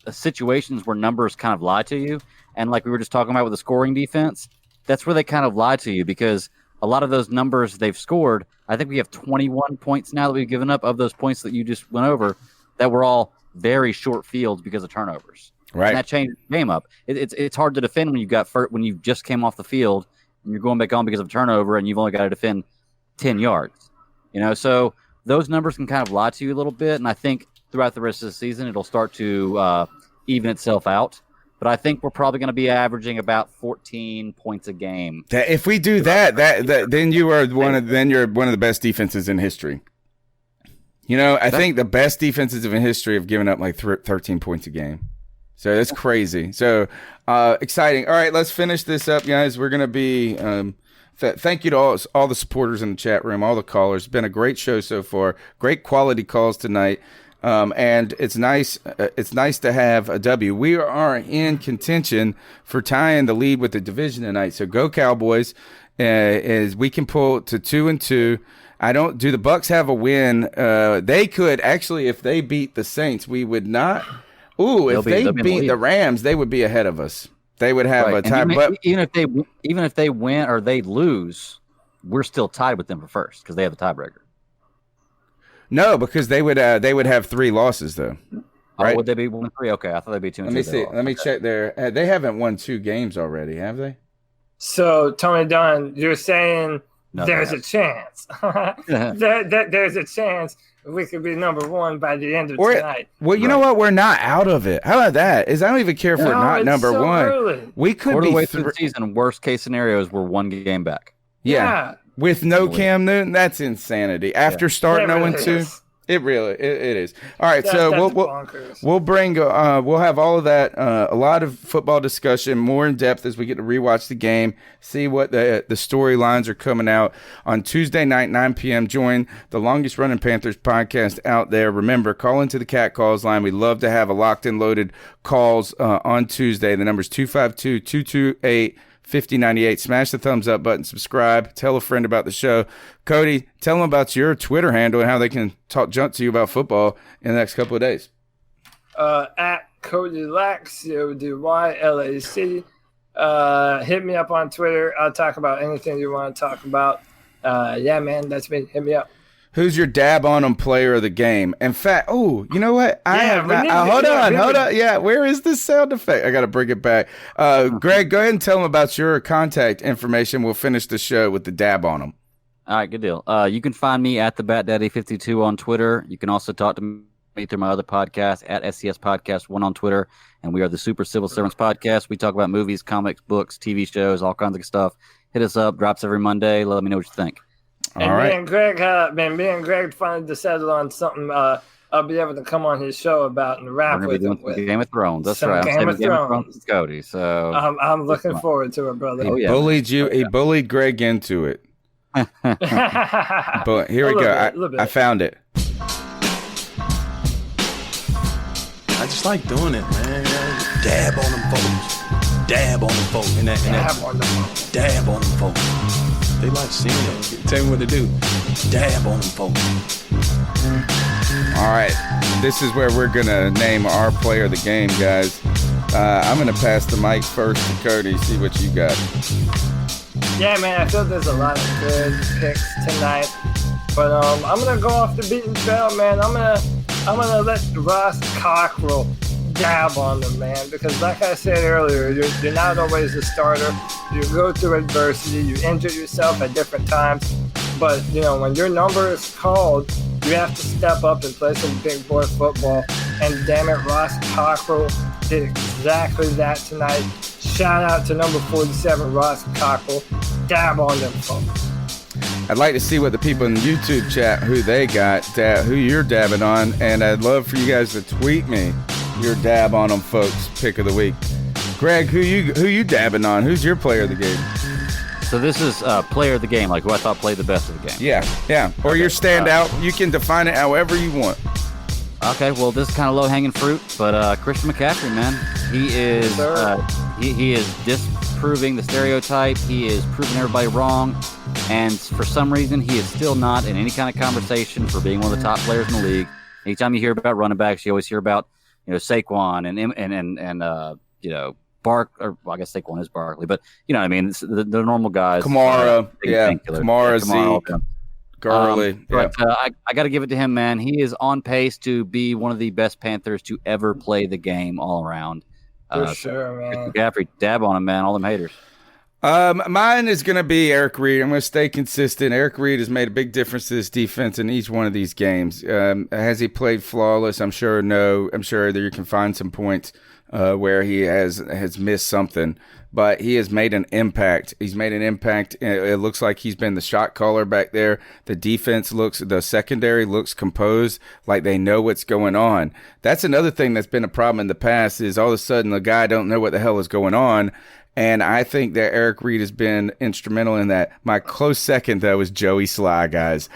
situations where numbers kind of lie to you. And like we were just talking about with the scoring defense, that's where they kind of lie to you, because a lot of those numbers they've scored, I think we have 21 points now that we've given up of those points that you just went over that were all very short fields because of turnovers. Right. And that changes the game up. It's hard to defend when you just came off the field and you're going back on because of a turnover and you've only got to defend 10 yards. You know, so those numbers can kind of lie to you a little bit, and I think throughout the rest of the season it'll start to even itself out. But I think we're probably going to be averaging about 14 points a game. If we do that, then you're one of the best defenses in history. You know, I think the best defenses in history have given up like 13 points a game. So that's crazy. So exciting. All right, let's finish this up, guys. We're going to be thank you to all the supporters in the chat room, all the callers. It's been a great show so far. Great quality calls tonight. And it's nice to have a W. We are in contention for tying the lead with the division tonight. So go Cowboys. As we can pull to 2-2. Do the Bucks have a win? They could actually, if they beat the Saints, we would not. If they beat the Rams, they would be ahead of us. They would have a tie. But even if they win or they lose, we're still tied with them for first because they have the tiebreaker. No, because they would have 3 losses though. Right? Oh, would they be 1-3? Okay, I thought they'd be 2-2. Let me see. Let me check there. They haven't won 2 games already, have they? So Tony Dunn, you're saying there's a chance. There's a chance we could be number 1 by the end of tonight. Well, you know what? We're not out of it. How about that? I don't even care if we're not number 1. Early. We could be be through the season. Worst case scenarios, we're 1 game back. Yeah. With no Cam Newton, that's insanity. After starting 0-2. It really it is. All right, so bonkers. we'll bring we'll have all of that, a lot of football discussion, more in depth as we get to rewatch the game, see what the storylines are coming out on Tuesday night, 9 p.m. Join the longest running Panthers podcast out there. Remember, call into the Cat Calls line. We love to have a locked and loaded calls on Tuesday. The number's 252-228. 5098. Smash the thumbs up button, subscribe, tell a friend about the show. Cody, tell them about your Twitter handle and how they can talk junk to you about football in the next couple of days. At Cody Lax, CODYLAC. Hit me up on Twitter. I'll talk about anything you want to talk about. Yeah, man, that's me. Hit me up. Who's your dab on them player of the game? In fact, you know what? Hold on. Yeah, where is this sound effect? I got to bring it back. Greg, go ahead and tell them about your contact information. We'll finish the show with the dab on them. All right, good deal. You can find me at the BatDaddy52 on Twitter. You can also talk to me through my other podcast at SCS Podcast 1 on Twitter. And we are the Super Civil Servants Podcast. We talk about movies, comics, books, TV shows, all kinds of stuff. Hit us up. Drops every Monday. Let me know what you think. And me and Greg finally decided on something I'll be able to come on his show about and rap with him. Game of Thrones. That's some right. Game of Thrones with Cody. So I'm looking forward to it, brother. He bullied Greg into it. But here we go. I found it. I just like doing it, man. Dab on them folks. Dab on them folks. Dab on them folks. They like seeing it. Tell me what to do. Dab on them folks. All right. This is where we're going to name our player of the game, guys. I'm going to pass the mic first to Cody, see what you got. Yeah, man, I feel there's a lot of good picks tonight. But I'm going to go off the beaten trail, man. I'm gonna let Ross Cockrell dab on them, man, because like I said earlier, you're not always a starter. You go through adversity, you injure yourself at different times, but when your number is called, you have to step up and play some big boy football. And damn it, Ross Cockrell did exactly that tonight. Shout out to number 47, Ross Cockrell. Dab on them folks. I'd like to see what the people in the YouTube chat, who they got, who you're dabbing on, and I'd love for you guys to tweet me your dab on them folks pick of the week. Greg, who you dabbing on? Who's your player of the game? So this is player of the game, like who I thought played the best of the game. Yeah. Or your standout. You can define it however you want. Okay, well, this is kind of low-hanging fruit, but Christian McCaffrey, man, he is he is disproving the stereotype. He is proving everybody wrong, and for some reason, he is still not in any kind of conversation for being one of the top players in the league. Anytime you hear about running backs, you always hear about Saquon and I guess Saquon is Barkley, but you know what I mean. It's the normal guys. Kamara, Zeke. Gurley. But I got to give it to him, man. He is on pace to be one of the best Panthers to ever play the game all around. For sure, man. McCaffrey, dab on him, man. All them haters. Mine is going to be Eric Reid. I'm going to stay consistent. Eric Reid has made a big difference to this defense in each one of these games. Has he played flawless? I'm sure no. I'm sure that you can find some points where he has missed something. But he has made an impact. He's made an impact. It looks like he's been the shot caller back there. The secondary looks composed, like they know what's going on. That's another thing that's been a problem in the past is all of a sudden the guy don't know what the hell is going on. And I think that Eric Reid has been instrumental in that. My close second, though, is Joey Sly, guys.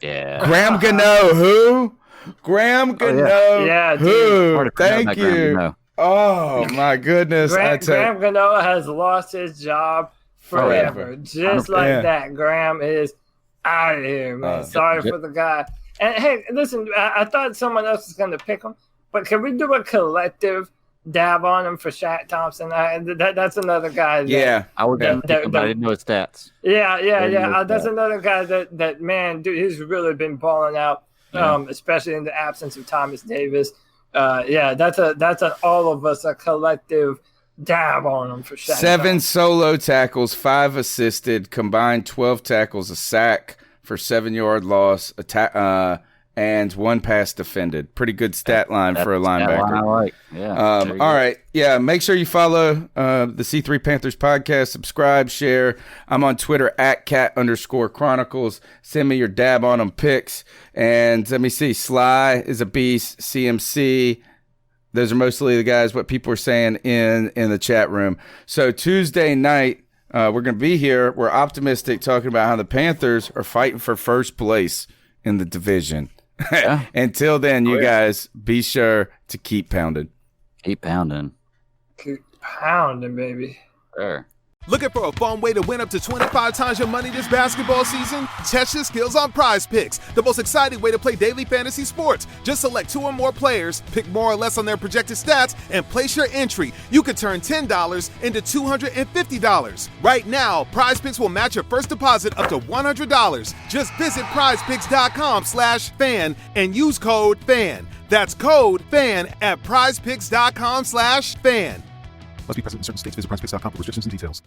Yeah. Graham Gano, who? Graham Gano, yeah, who? Thank you. Oh, my goodness. Graham Gano has lost his job forever. Just like that. Graham is out of here, man. Sorry for the guy. And, hey, listen, I thought someone else was going to pick him, but can we do a collective dab on him for Shaq Thompson? That's another guy. I would pick him, but I didn't know his stats. Yeah. That's another guy that, man, dude, he's really been balling out, especially in the absence of Thomas Davis. That's all of us a collective dab on him for Shaq. 7 solo tackles, 5 assisted, combined 12 tackles, a sack for 7-yard loss, and and 1 pass defended. Pretty good stat line for a linebacker. Line I like. Yeah. All right. Yeah. Make sure you follow the C3 Panthers podcast. Subscribe, share. I'm on Twitter at @cat_chronicles. Send me your dab on them picks. And let me see. Sly is a beast. CMC. Those are mostly the guys, what people are saying in the chat room. So Tuesday night, we're going to be here. We're optimistic, talking about how the Panthers are fighting for first place in the division. Yeah. Until then, you guys be sure to keep pounding. Keep pounding. Keep pounding, baby. Sure. Looking for a fun way to win up to 25 times your money this basketball season? Test your skills on Prize Picks, the most exciting way to play daily fantasy sports. Just select 2 or more players, pick more or less on their projected stats, and place your entry. You could turn $10 into $250. Right now, Prize Picks will match your first deposit up to $100. Just visit prizepicks.com/fan and use code FAN. That's code FAN at prizepicks.com/fan. Must be present in certain states. Visit prizepicks.com for restrictions and details.